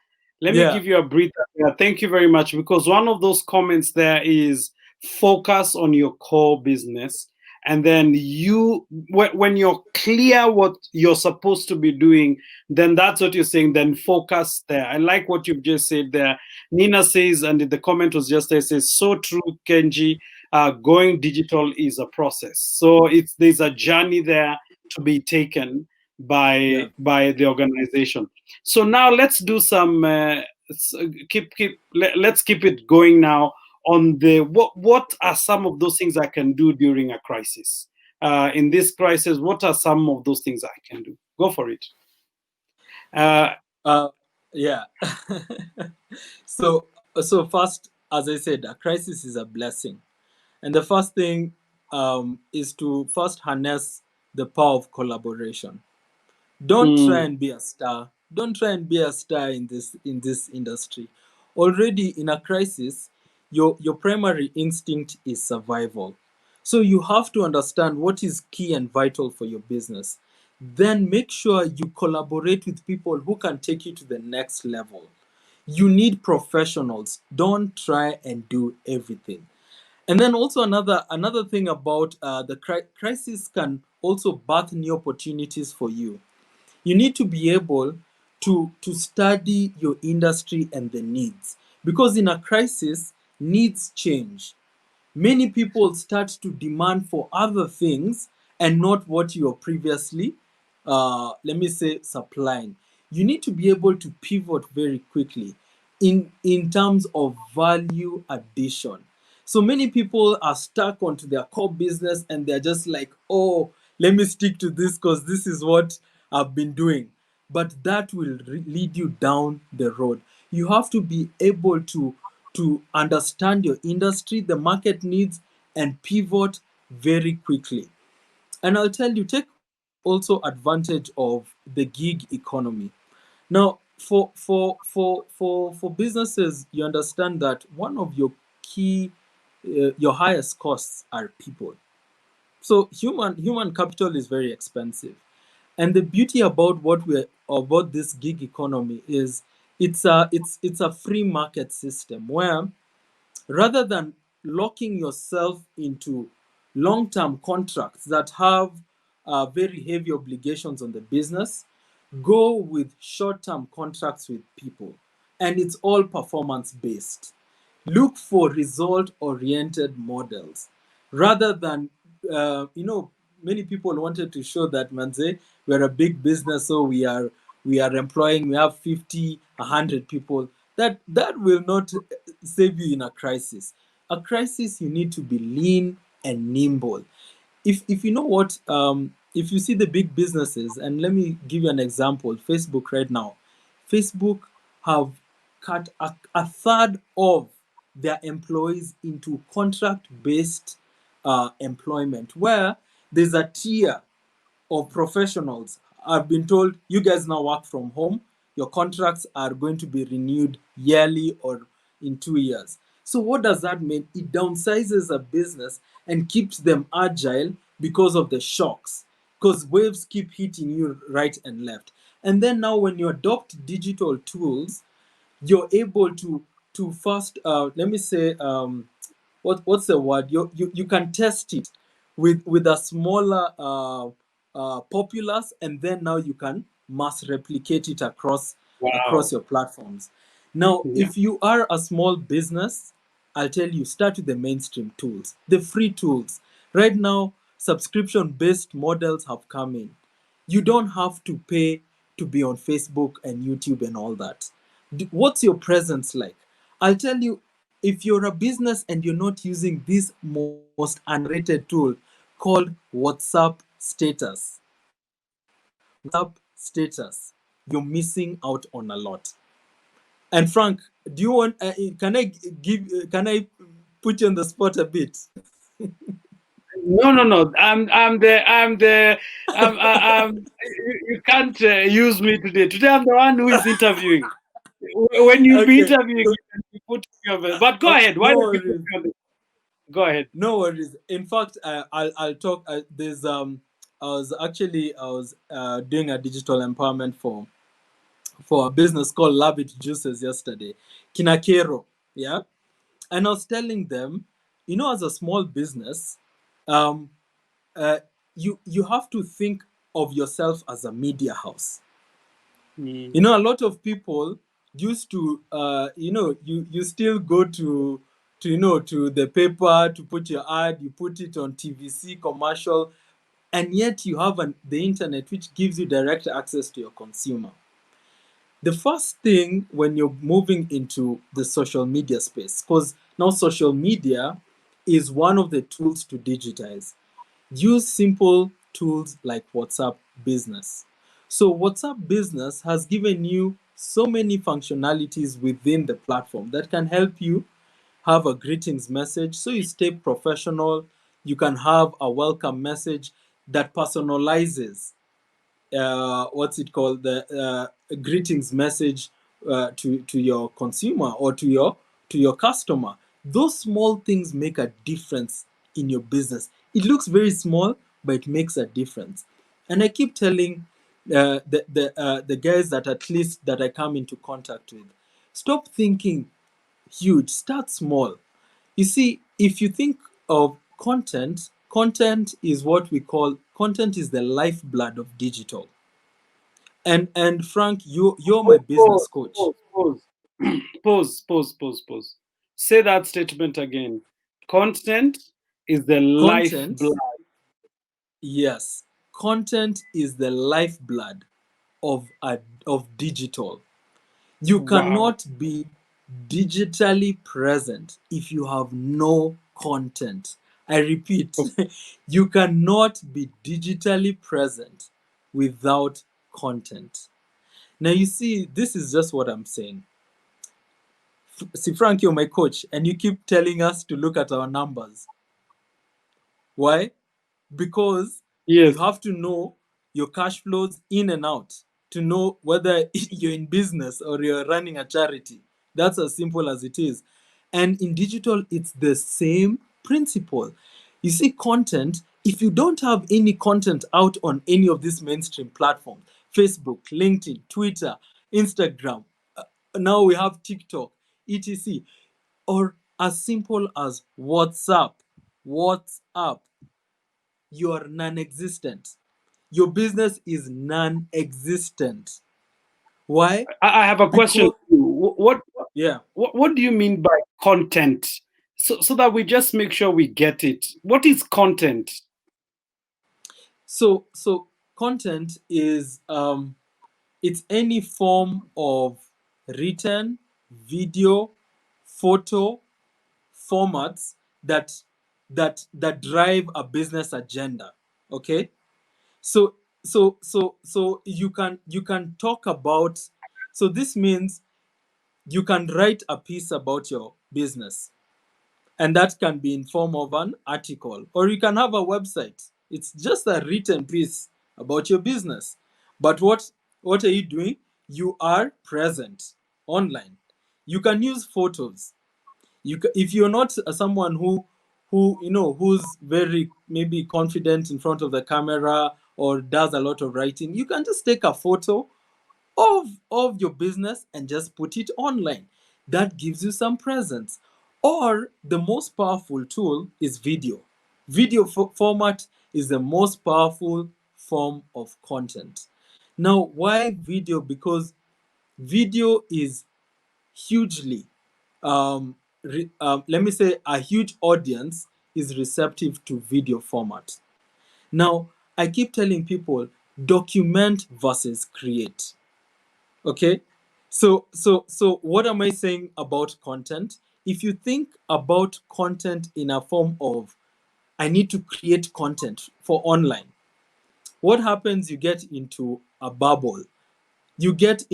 Let me Yeah. give you a breather there. Thank you very much, because one of those comments there is focus on your core business. And then when you're clear what you're supposed to be doing, then that's what you're saying, then focus there. I like what you've just said there. Nina says, and the comment was just there, says, so true, Kenji, going digital is a process. So there's a journey there to be taken Yeah. by the organization. So now let's do some let's keep it going now on the what are some of those things I can do during a crisis. In this crisis, what are some of those things I can do? Go for it. Uh, yeah. So first, as I said, a crisis is a blessing, and the first thing is to first harness the power of collaboration. Don't try Mm, and be a star. Don't try and be a star in this industry. Already in a crisis, your primary instinct is survival. So you have to understand what is key and vital for your business. Then make sure you collaborate with people who can take you to the next level. You need professionals. Don't try and do everything. And then also another thing about the crisis can also birth new opportunities for you. You need to be able to study your industry and the needs, because in a crisis, needs change. Many people start to demand for other things and not what you were previously, let me say, supplying. You need to be able to pivot very quickly in terms of value addition. So many people are stuck onto their core business and they're just like, oh, let me stick to this because this is what I've been doing. But that will lead you down the road. You have to be able to to understand your industry, the market needs, and pivot very quickly. And I'll tell you, take also advantage of the gig economy. Now, for businesses, you understand that one of your key, your highest costs are people. So human capital is very expensive, and the beauty about what we're about this gig economy is it's a free market system where, rather than locking yourself into long-term contracts that have very heavy obligations on the business, go with short-term contracts with people, and it's all performance based. Look for result oriented models rather than many people wanted to show that, manze, we're a big business, so we are employing, we have 50, 100 people. That will not save you in a crisis. A crisis, you need to be lean and nimble. If you know what, if you see the big businesses, and let me give you an example, Facebook right now. Facebook have cut a third of their employees into contract based employment, where there's a tier of professionals. I've been told, you guys now work from home. Your contracts are going to be renewed yearly or in 2 years. So, what does that mean? It downsizes a business and keeps them agile because of the shocks, because waves keep hitting you right and left. And then now, when you adopt digital tools, you're able to first, let me say, what's the word, you can test it with a smaller populace, and then now you can mass replicate it across Wow. your platforms. Now, Yeah. if you are a small business, I'll tell you, start with the mainstream tools, the free tools. Right now, subscription based models have come in. You don't have to pay to be on Facebook and YouTube and all that. What's your presence like? I'll tell you, if you're a business and you're not using this most underrated tool called WhatsApp status, WhatsApp status, you're missing out on a lot. And Frank, do you want? Can I put you on the spot a bit? No, no, no. You can't use me today. Today I'm the one who is interviewing. When you'll be Okay, interviewing, so you can be putting me on the. But go ahead. Why no don't you put worries. me on the? Go ahead. No worries. In fact, I'll talk. There's I was doing a digital empowerment for a business called Love It Juices yesterday, Kinakero, yeah. And I was telling them, as a small business, um, uh, you have to think of yourself as a media house. Mm. A lot of people used to, you still go to the paper to put your ad, you put it on TVC commercial, and yet you have the internet, which gives you direct access to your consumer. The first thing when you're moving into the social media space, because now social media is one of the tools to digitize. Use simple tools like WhatsApp Business. So, WhatsApp Business has given you so many functionalities within the platform that can help you have a greetings message so you stay professional. You can have a welcome message that personalizes, what's it called, the greetings message to your consumer or to your customer. Those small things make a difference in your business. It looks very small, but it makes a difference. And I keep telling the guys that, at least that I come into contact with, stop thinking huge, start small. You see, if you think of content is what we call, content is the lifeblood of digital. And Frank, you're my Pause, business coach. pause, pause, pause. Say that statement again. Content is the Content, lifeblood. yes, content is the lifeblood of digital. You Wow. cannot be digitally present if you have no content. I repeat, you cannot be digitally present without content. Now, you see, this is just what I'm saying. See, Frank, you're my coach, and you keep telling us to look at our numbers. Why? Because you Yes. have to know your cash flows in and out to know whether you're in business or you're running a charity. That's as simple as it is. And in digital, it's the same principle. You see, content, if you don't have any content out on any of these mainstream platforms, Facebook, LinkedIn, Twitter, Instagram, now we have TikTok, etc., or as simple as WhatsApp, you are non-existent. Your business is non-existent. Why? I have a question. Because What yeah. what do you mean by content? So that we just make sure we get it. What is content? So content is it's any form of written, video, photo formats that drive a business agenda. Okay? So so you can talk about, so this means you can write a piece about your business, and that can be in form of an article, or you can have a website. It's just a written piece about your business. But what are you doing? You are present online. You can use photos. If you're not someone who who's very maybe confident in front of the camera or does a lot of writing, you can just take a photo of your business and just put it online. That gives you some presence. Or the most powerful tool is video. Video format is the most powerful form of content. Now, why video? Because video is hugely, let me say, a huge audience is receptive to video format. Now, I keep telling people, document versus create. Okay, so what am I saying about content? If you think about content in a form of, I need to create content for online, what happens? You get into a bubble. You get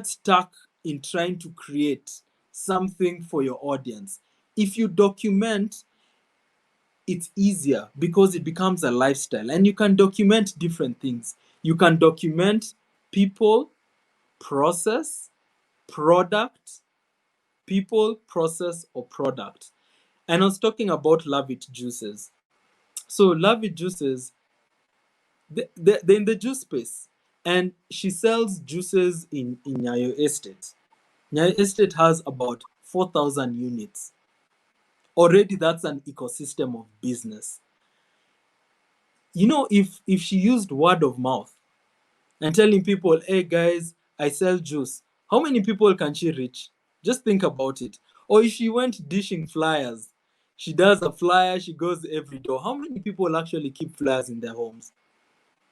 stuck in trying to create something for your audience. If you document, it's easier because it becomes a lifestyle, and you can document different things. You can document people, process, product, people, process, or product. And I was talking about Love It Juices. So Love It Juices, they're in the juice space, and she sells juices in Nyayo Estate. Nyayo Estate has about 4,000 units. Already that's an ecosystem of business. If she used word of mouth and telling people, hey guys, I sell juice, how many people can she reach? Just think about it. Or if she went dishing flyers, she does a flyer, she goes every door. How many people actually keep flyers in their homes?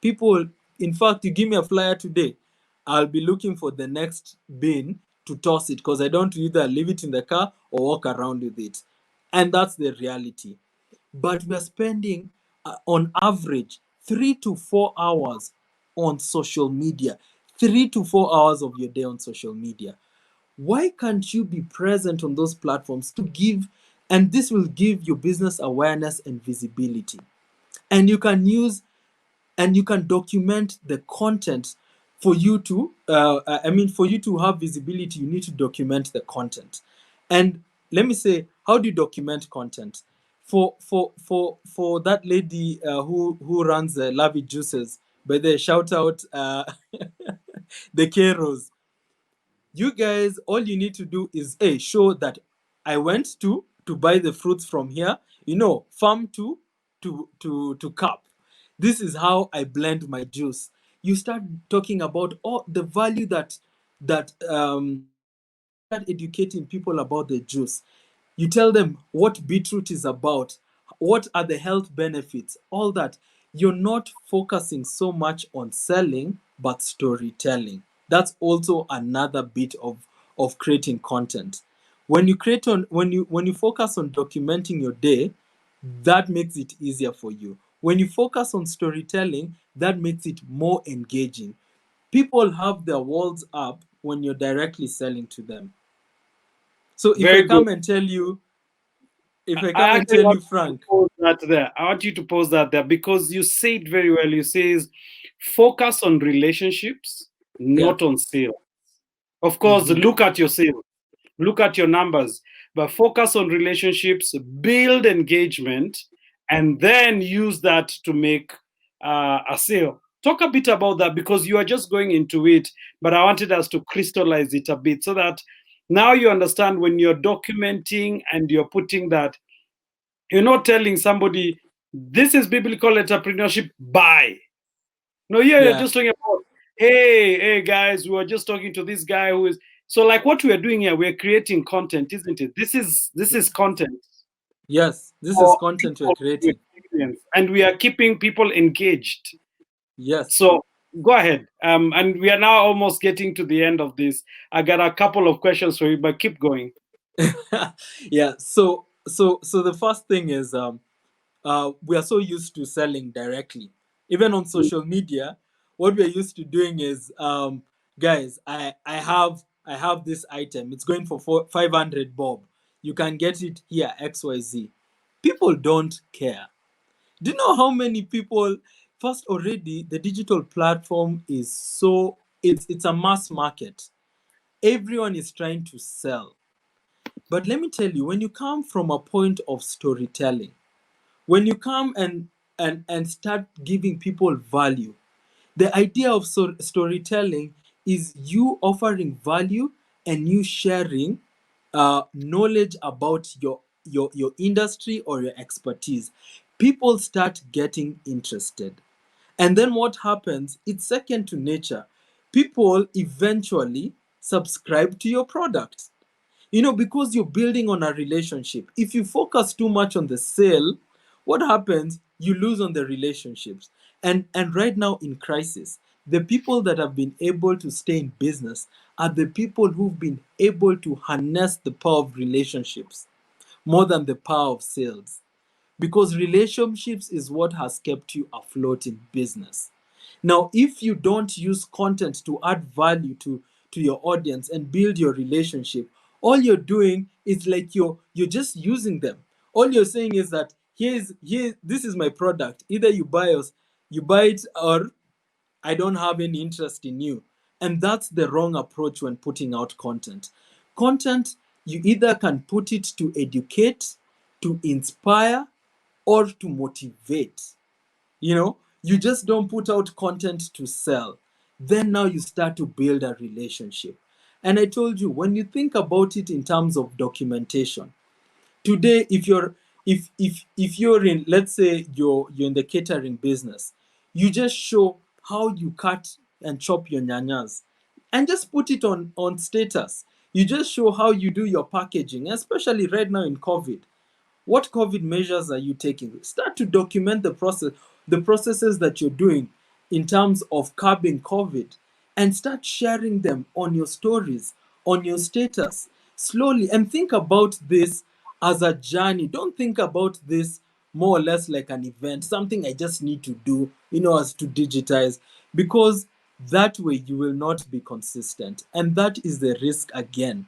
People, in fact, you give me a flyer today, I'll be looking for the next bin to toss it, because I don't either leave it in the car or walk around with it. And that's the reality. But we are spending, on average, 3 to 4 hours on social media. 3 to 4 hours of your day on social media. Why can't you be present on those platforms to give? And this will give your business awareness and visibility. And you can document the content. For you to for you to have visibility, you need to document the content. And let me say, how do you document content? For that lady who runs Lavi Juices, by the shout out, the Keros. You guys, all you need to do is show that I went to buy the fruits from here, farm to cup. This is how I blend my juice. You start talking about all the value that you start educating people about the juice. You tell them what beetroot is about, what are the health benefits, all that. You're not focusing so much on selling, but storytelling. That's also another bit of creating content. When you focus on documenting your day, that makes it easier for you. When you focus on storytelling, that makes it more engaging. People have their walls up when you're directly selling to them. So if I Very good. come and tell you, if I I come and actually tell you, want you to Frank, pause that there. I want you to pause that there because you say it very well. You says focus on relationships, yeah, not on sales. Of course, hmm, look at your sales, look at your numbers, but focus on relationships, build engagement, and then use that to make a sale. Talk a bit about that because you are just going into it, but I wanted us to crystallize it a bit so that now you understand when you're documenting and you're putting that, you're not telling somebody, this is biblical entrepreneurship, buy. No, here you're yeah, just talking about, hey, guys, we were just talking to this guy who is so like what we are doing here, we're creating content, isn't it? This is content yes, this is for content we're people to creating. experience, and we are keeping people engaged. Yes. So go ahead. And we are now almost getting to the end of this. I got a couple of questions for you, but keep going. Yeah. So the first thing is we are so used to selling directly. Even on social media, what we're used to doing is, guys, I have this item. It's going for 500 bob. You can get it here XYZ. People don't care. Do you know how many people? First, already the digital platform is so it's a mass market. Everyone is trying to sell. But let me tell you, when you come from a point of storytelling, when you come and start giving people value, the idea of storytelling is you offering value and you sharing knowledge about your industry or your expertise. People start getting interested, and then what happens, it's second to nature. People eventually subscribe to your product, because you're building on a relationship. If you focus too much on the sale, what happens, you lose on the relationships. And right now in crisis, the people that have been able to stay in business are the people who've been able to harness the power of relationships more than the power of sales, because relationships is what has kept you afloat in business. Now, if you don't use content to add value to your audience and build your relationship, all you're doing is like you're just using them. All you're saying is that here this is my product. Either you buy it, or I don't have any interest in you. And that's the wrong approach when putting out content. Content, you either can put it to educate, to inspire, or to motivate. You just don't put out content to sell. Then now you start to build a relationship. And I told you, when you think about it in terms of documentation, today, if you're in, let's say you're in the catering business, you just show how you cut and chop your nyanyas and just put it on status. You just show how you do your packaging, especially right now in COVID. What COVID measures are you taking? Start to document the processes that you're doing in terms of curbing COVID, and start sharing them on your stories, on your status, slowly. And think about this as a journey. Don't think about this more or less like an event, something I just need to do, as to digitize, because that way you will not be consistent. And that is the risk again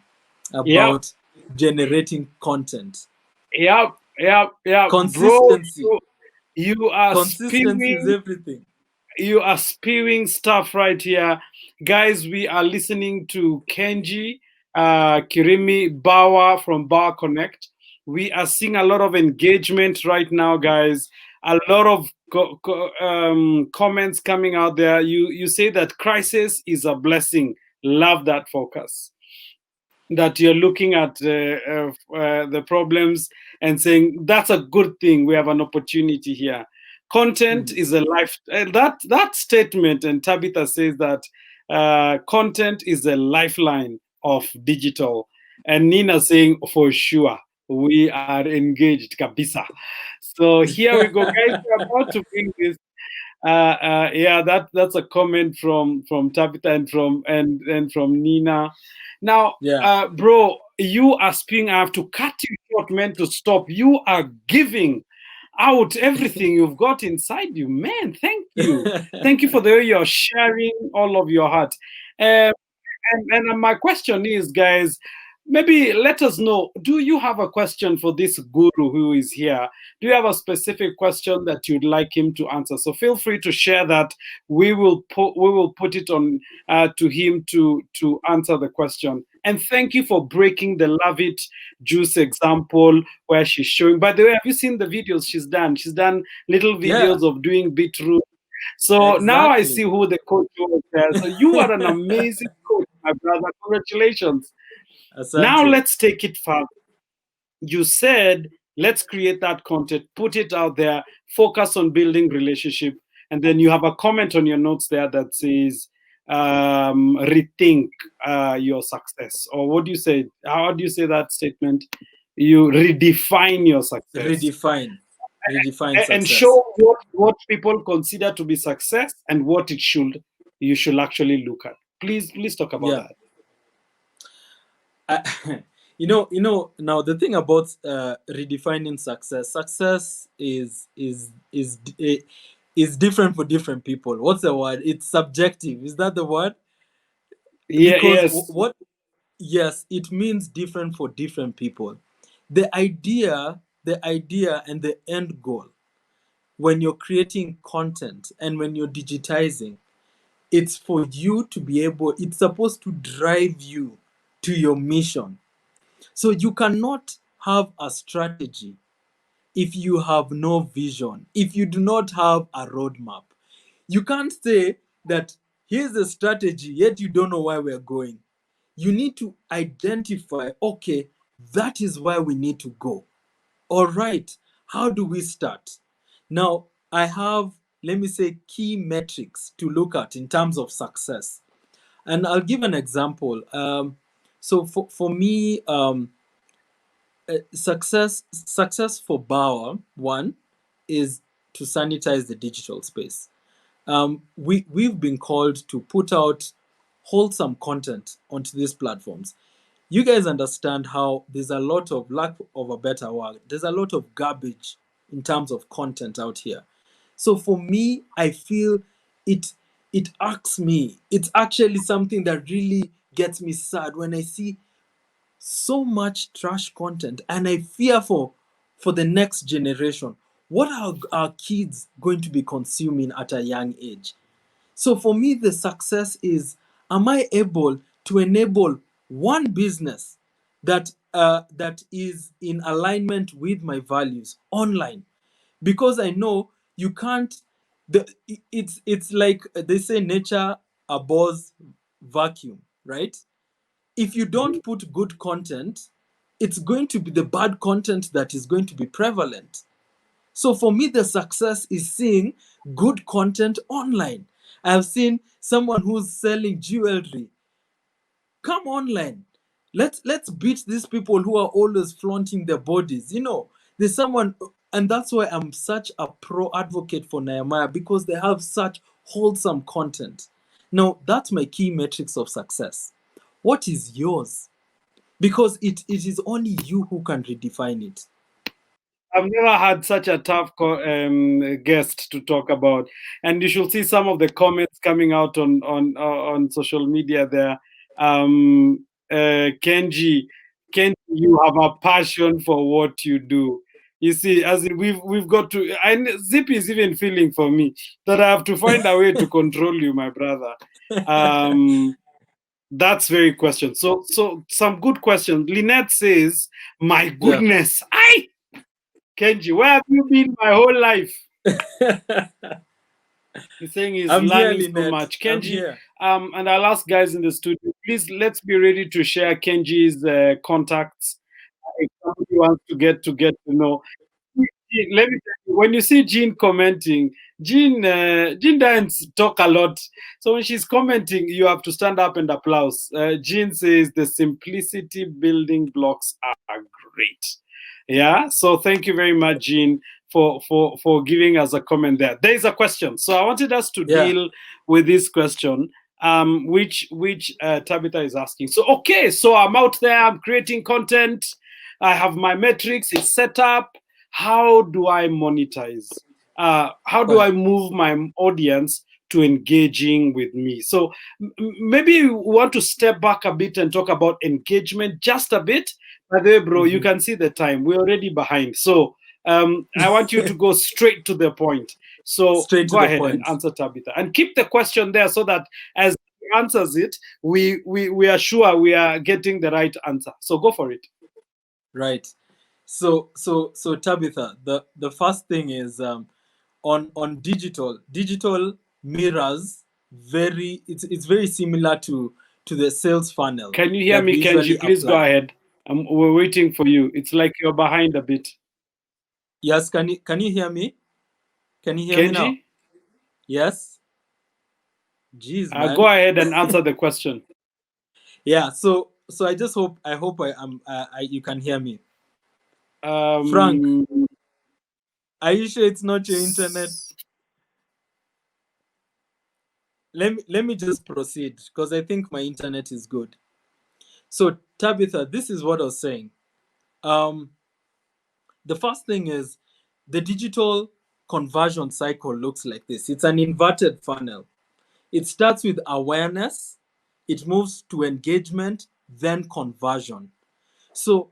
Yeah, about generating content. yeah, bro. Consistency. You are Consistency is spewing everything. stuff right here, guys. We are listening to Kenjie Kirimi Bauer from Bauer Connect. We are seeing a lot of engagement right now, guys. A lot of comments coming out there. You say that crisis is a blessing. Love that focus, that you're looking at the problems and saying that's a good thing, we have an opportunity here. Content Mhm. is a life, that statement, and Tabitha says that content is a lifeline of digital, and Nina saying for sure we are engaged kabisa. So here we go, guys, we're about to bring this yeah, that's a comment from Tabitha and from Nina. Now, Yeah. bro, you are speaking. I have to cut you short, man, to stop. You are giving out everything you've got inside you, man. Thank you for the way you're sharing all of your heart. Um, and my question is, guys, maybe let us know, do you have a question for this guru who is here? Do you have a specific question that you'd like him to answer? So feel free to share that. We will put it on to him to answer the question. And thank you for breaking the love it juice example where she's showing. By the way, have you seen the videos she's done? She's done little Yeah, videos of doing beetroot. So now I see exactly. who the coach was there. So you are an amazing coach, my brother. Congratulations. Now Asante. let's take it further. You said, let's create that content, put it out there, focus on building relationship. And then you have a comment on your notes there that says, rethink your success. Or what do you say? How do you say that statement? You redefine your success Redefine. Redefine and success. show what people consider to be success and what you should actually look at. Please talk about Yeah. that. Now the thing about redefining success is different for different people. What's the word? It's subjective. Is that the word? Yeah, Because yes. what yes, it means different for different people. The idea and the end goal when you're creating content and when you're digitizing, it's for you to be able, it's supposed to drive you to your mission. So you cannot have a strategy if you have no vision, if you do not have a roadmap. You can't say that here's a strategy, yet you don't know where we're going. You need to identify, okay, that is where we need to go. All right, how do we start? Now, I have, let me say, key metrics to look at in terms of success. And I'll give an example. So for me, success for Bauer, one, is to sanitize the digital space. We've been called to put out wholesome content onto these platforms. You guys understand how there's a lot of, lack of a better word, there's a lot of garbage in terms of content out here. So for me, I feel it it irks me. It's actually something that really gets me sad when I see so much trash content, and I fear for the next generation. What are our kids going to be consuming at a young age? So for me, the success is, am I able to enable one business that is in alignment with my values online? Because I know you can't. It's like they say, nature abhors vacuum, right? If you don't put good content, it's going to be the bad content that is going to be prevalent. So for me, the success is seeing good content online. I've seen someone who's selling jewelry. Come online. Let's beat these people who are always flaunting their bodies. There's someone, and that's why I'm such a pro advocate for Nehemiah, because they have such wholesome content. Now, that's my key metrics of success. What is yours? Because it is only you who can redefine it. I've never had such a tough guest to talk about, and you should see some of the comments coming out on social media there. Kenji, you have a passion for what you do. You see, as in we've got to. And Zip is even feeling for me that I have to find a way to control you, my brother. Um, that's very question. So some good questions. Lynette says, "My Yeah. goodness, Kenji, where have you been my whole life?" He's saying he's I'm here, learning so Lynette. much. I'm Kenji, here. and our last guys in the studio, please let's be ready to share Kenji's contacts. If somebody wants to get to know. Let me tell you, when you see Jean commenting, Jean doesn't talk a lot. So when she's commenting, you have to stand up and applause. Jean says the simplicity building blocks are great. Yeah. So thank you very much, Jean, for giving us a comment there. There is a question. So I wanted us to Yeah. deal with this question. Which Tabitha is asking. So okay, so I'm out there, I'm creating content, I have my metrics, it's set up. How do I monetize? How do Fine. I move my audience to engaging with me. So maybe we want to step back a bit and talk about engagement just a bit. By the way, bro, you can see the time. We're already behind. So I want you to go straight to the point. So Straight to go the ahead point. and answer, Tabitha. And keep the question there so that as he answers it, we are sure we are getting the right answer. So go for it. Right. So Tabitha, the first thing is on digital mirrors it's very similar to the sales funnel Can you hear that me, we usually Kenji? Please go apply. ahead. We're waiting for you. It's like you're behind a bit. Yes, can you hear me? Can you hear me now? Kenji, Yes. Jeez, go man. ahead and answer the question. Yeah. So I just hope I am you can hear me. Frank, Um, are you sure it's not your internet? Let me just proceed because I think my internet is good. So Tabitha, this is what I was saying. The first thing is the digital conversion cycle looks like this. It's an inverted funnel. It starts with awareness, it moves to engagement, then conversion. So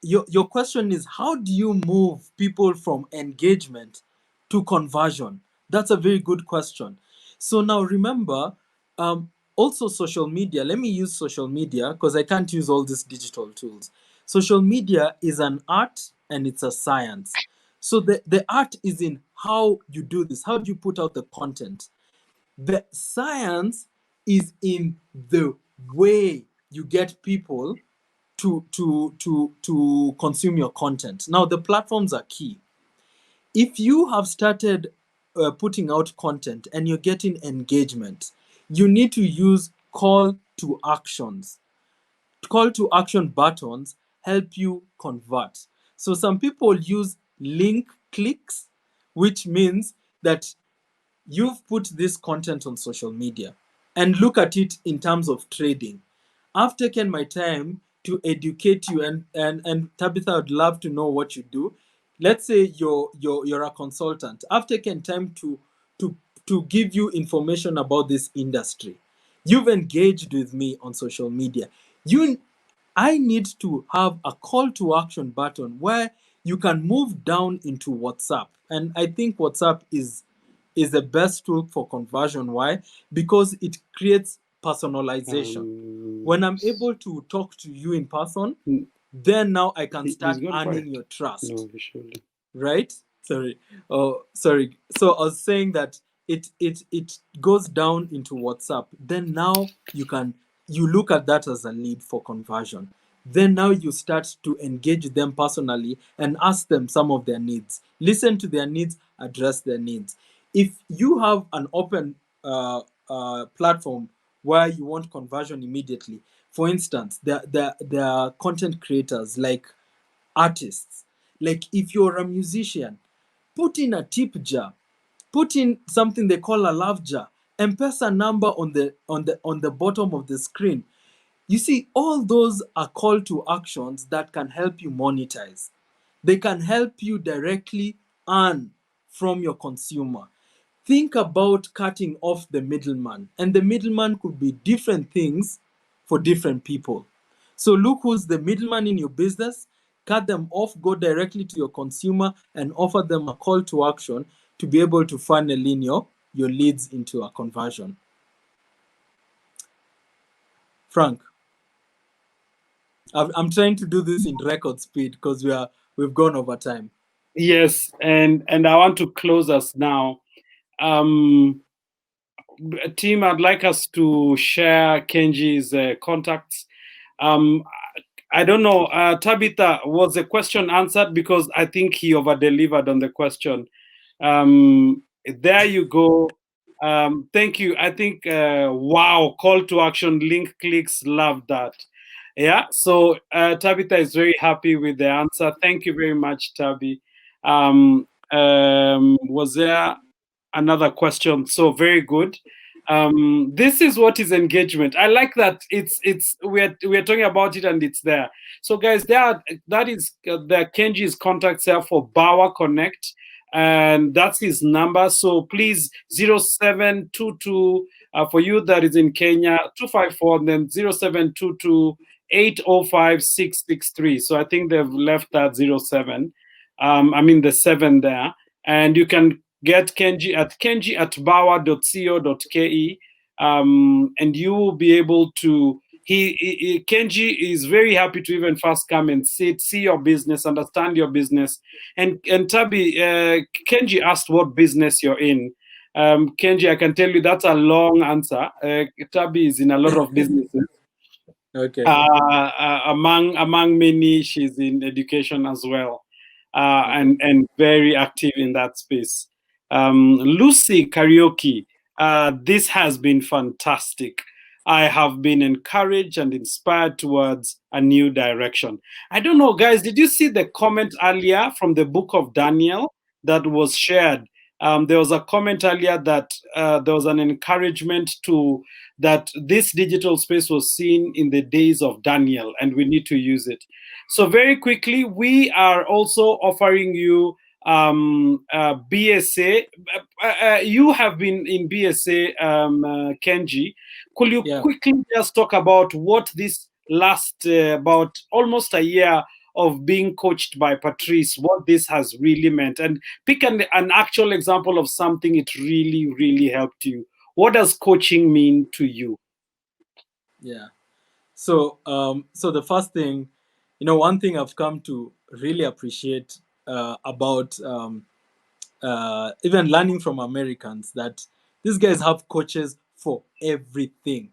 your question is, how do you move people from engagement to conversion? That's a very good question. So now remember, also social media. Let me use social media because I can't use all these digital tools. Social media is an art and it's a science. So the art is in how you do this. How do you put out the content? The science is in the way you get people to consume your content. Now the platforms are key. If you have started putting out content and you're getting engagement, you need to use call to actions. Call to action buttons help you convert. So some people use link clicks, which means that you've put this content on social media and look at it in terms of trading. I've taken my time to educate you, and Tabitha, I'd love to know what you do. Let's say you're a consultant. I've taken time to to give you information about this industry. You've engaged with me on social media. You I need to have a call to action button where you can move down into WhatsApp. And I think WhatsApp is the best tool for conversion. Why? Because it creates personalization. When I'm able to talk to you in person, then now I can he's start gone earning quiet. your trust. No, he shouldn't. Right? Sorry. Oh, sorry. So I was saying that it goes down into WhatsApp. Then now you look at that as a lead for conversion. Then now you start to engage them personally and ask them some of their needs. Listen to their needs, address their needs. If you have an open platform where you want conversion immediately, for instance, there are content creators like artists. Like if you're a musician, put in a tip jar, put in something they call a love jar, M-Pesa number on the bottom of the screen. You see, all those are call to actions that can help you monetize. They can help you directly earn from your consumer. Think about cutting off the middleman, and the middleman could be different things for different people. So look who's the middleman in your business, cut them off, go directly to your consumer, and offer them a call to action to be able to funnel in your leads into a conversion. Frank, I'm trying to do this in record speed because we've gone over time. Yes, and I want to close us now. Team, I'd like us to share Kenji's contacts. Um, I don't know, Tabitha, was the question answered? Because I think he over-delivered on the question. There you go. Thank you. I think, wow, call to action, link clicks, love that. Yeah, so Tabitha is very happy with the answer. Thank you very much, Tabi. Was there another question? So very good. This is what is engagement. I like that we're talking about it and it's there. So guys, that is the Kenji's contacts here for Bauer Connect. and that's his number. So please, 0722 for you that is in Kenya, 254, and then 0722 805 663. So I think they've left that 07. I mean the 7 there. And you can get Kenjie at bawa.co.ke, and you will be able to. Kenjie is very happy to even first come and see your business, understand your business. And Tabi, Kenjie asked what business you're in. Kenjie, I can tell you that's a long answer. Tabi is in a lot of businesses. Okay. Among many, she's in education as well, and very active in that space. Lucy Karaoke, this has been fantastic. I have been encouraged and inspired towards a new direction. I don't know, guys, did you see the comment earlier from the book of Daniel that was shared? There was a comment earlier that there was an encouragement to that this digital space was seen in the days of Daniel, and we need to use it. So very quickly, we are also offering you BSA. You have been in BSA, Kenjie. Could you quickly just talk about what this last about almost a year of being coached by Patrice, what this has really meant, and pick an actual example of something it really, really helped you. What does coaching mean to you? Yeah. So, so the first thing, one thing I've come to really appreciate about even learning from Americans, that these guys have coaches for everything.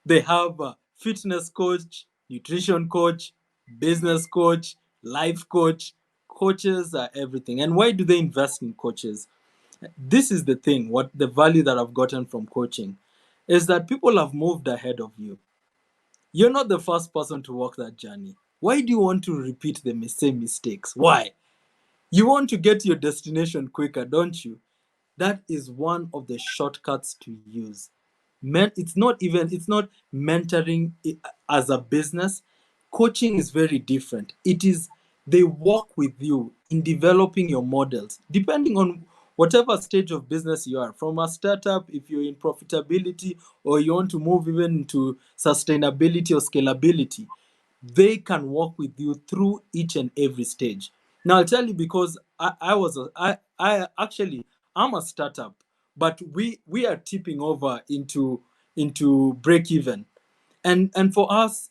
They have a fitness coach, nutrition coach, business coach, life coach. Coaches are everything. And why do they invest in coaches? This is the thing, what the value that I've gotten from coaching is that people have moved ahead of you. You're not the first person to walk that journey. Why do you want to repeat the same mistakes? Why? You want to get to your destination quicker, don't you? That is one of the shortcuts to use. It's not mentoring as a business. Coaching is very different. It is, they work with you in developing your models, depending on whatever stage of business you are. From a startup, if you're in profitability, or you want to move even into sustainability or scalability, they can work with you through each and every stage. Now I'll tell you, because I actually, I'm a startup, but we are tipping over into break even, and for us,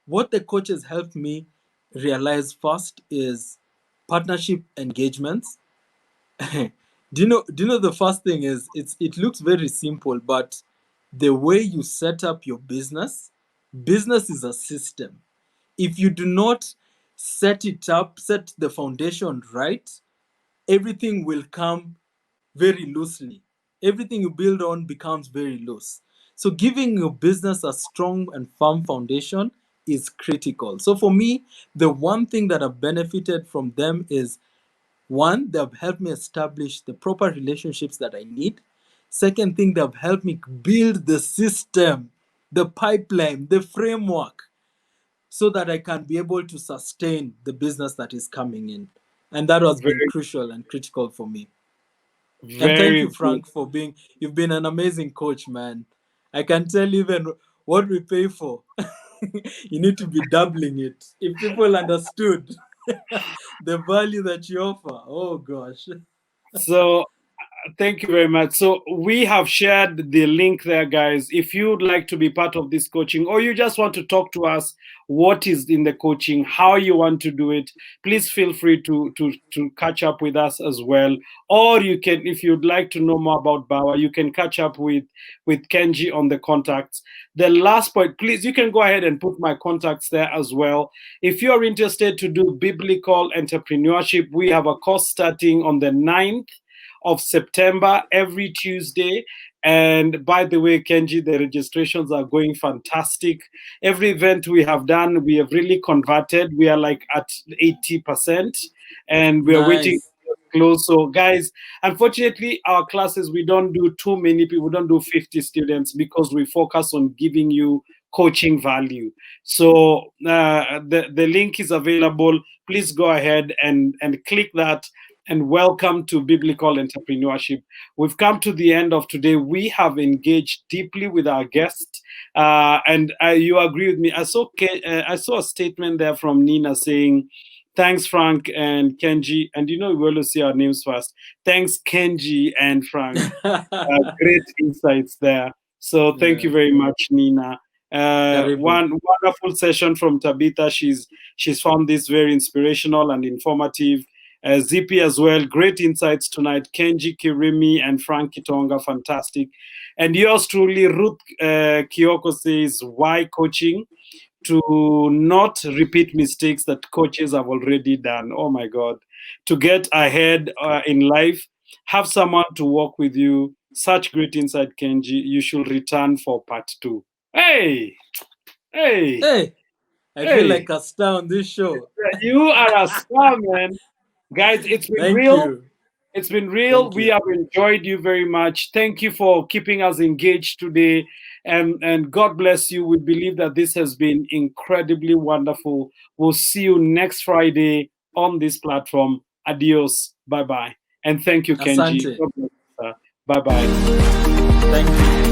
what the coaches helped me realize first is partnership engagements. Do you know the first thing is, it looks very simple, but the way you set up your business is a system. If you do not set it up, set the foundation right, everything will come very loosely. Everything you build on becomes very loose. So giving your business a strong and firm foundation is critical. So for me, the one thing that I've benefited from them is, one, they've helped me establish the proper relationships that I need. Second thing, they've helped me build the system, the pipeline, the framework, so that I can be able to sustain the business that is coming in. And that has been Very, crucial and critical for me. And thank very you, good. Frank, you've been an amazing coach, man. I can tell even what we pay for. You need to be doubling it. If people understood the value that you offer, oh gosh. So thank you very much. So we have shared the link there, guys. If you'd like to be part of this coaching, or you just want to talk to us, what is in the coaching, how you want to do it, please feel free to catch up with us as well. Or you can, if you'd like to know more about Bawa, you can catch up with Kenjie on the contacts. The last point, please, you can go ahead and put my contacts there as well. If you're interested to do biblical entrepreneurship, we have a course starting on the 9th of September every Tuesday. And by the way, Kenjie, the registrations are going fantastic. Every event we have done, we have really converted. We are like at 80%, and we are waiting Nice. to close. So, guys, unfortunately, our classes, we don't do too many people, we don't do 50 students, because we focus on giving you coaching value. So the link is available. Please go ahead and click that, and welcome to Biblical Entrepreneurship. We've come to the end of today. We have engaged deeply with our guest, and you agree with me. I saw a statement there from Nina saying, "Thanks, Frank and Kenjie." And we always see our names first. Thanks, Kenjie and Frank. Great insights there. So thank you Yeah. very much, Nina. Karibu. One wonderful session from Tabitha. She's found this very inspirational and informative. Zippy as well. Great insights tonight. Kenjie Kirimi and Frank Kitonga, fantastic. And yours truly, Ruth Kyoko says, why coaching? To not repeat mistakes that coaches have already done. Oh my God. To get ahead in life, have someone to walk with you. Such great insight, Kenji. You should return for part 2. Hey, hey, Hey, I feel hey. like a star on this show. You are a star, man. Guys, it's been Thank real. you. It's been real. Thank We you. have enjoyed you very much. Thank you for keeping us engaged today. And God bless you. We believe that this has been incredibly wonderful. We'll see you next Friday on this platform. Adios. Bye bye. And thank you, Kenji. Asante. God bless you, sir. Bye bye. Thank you.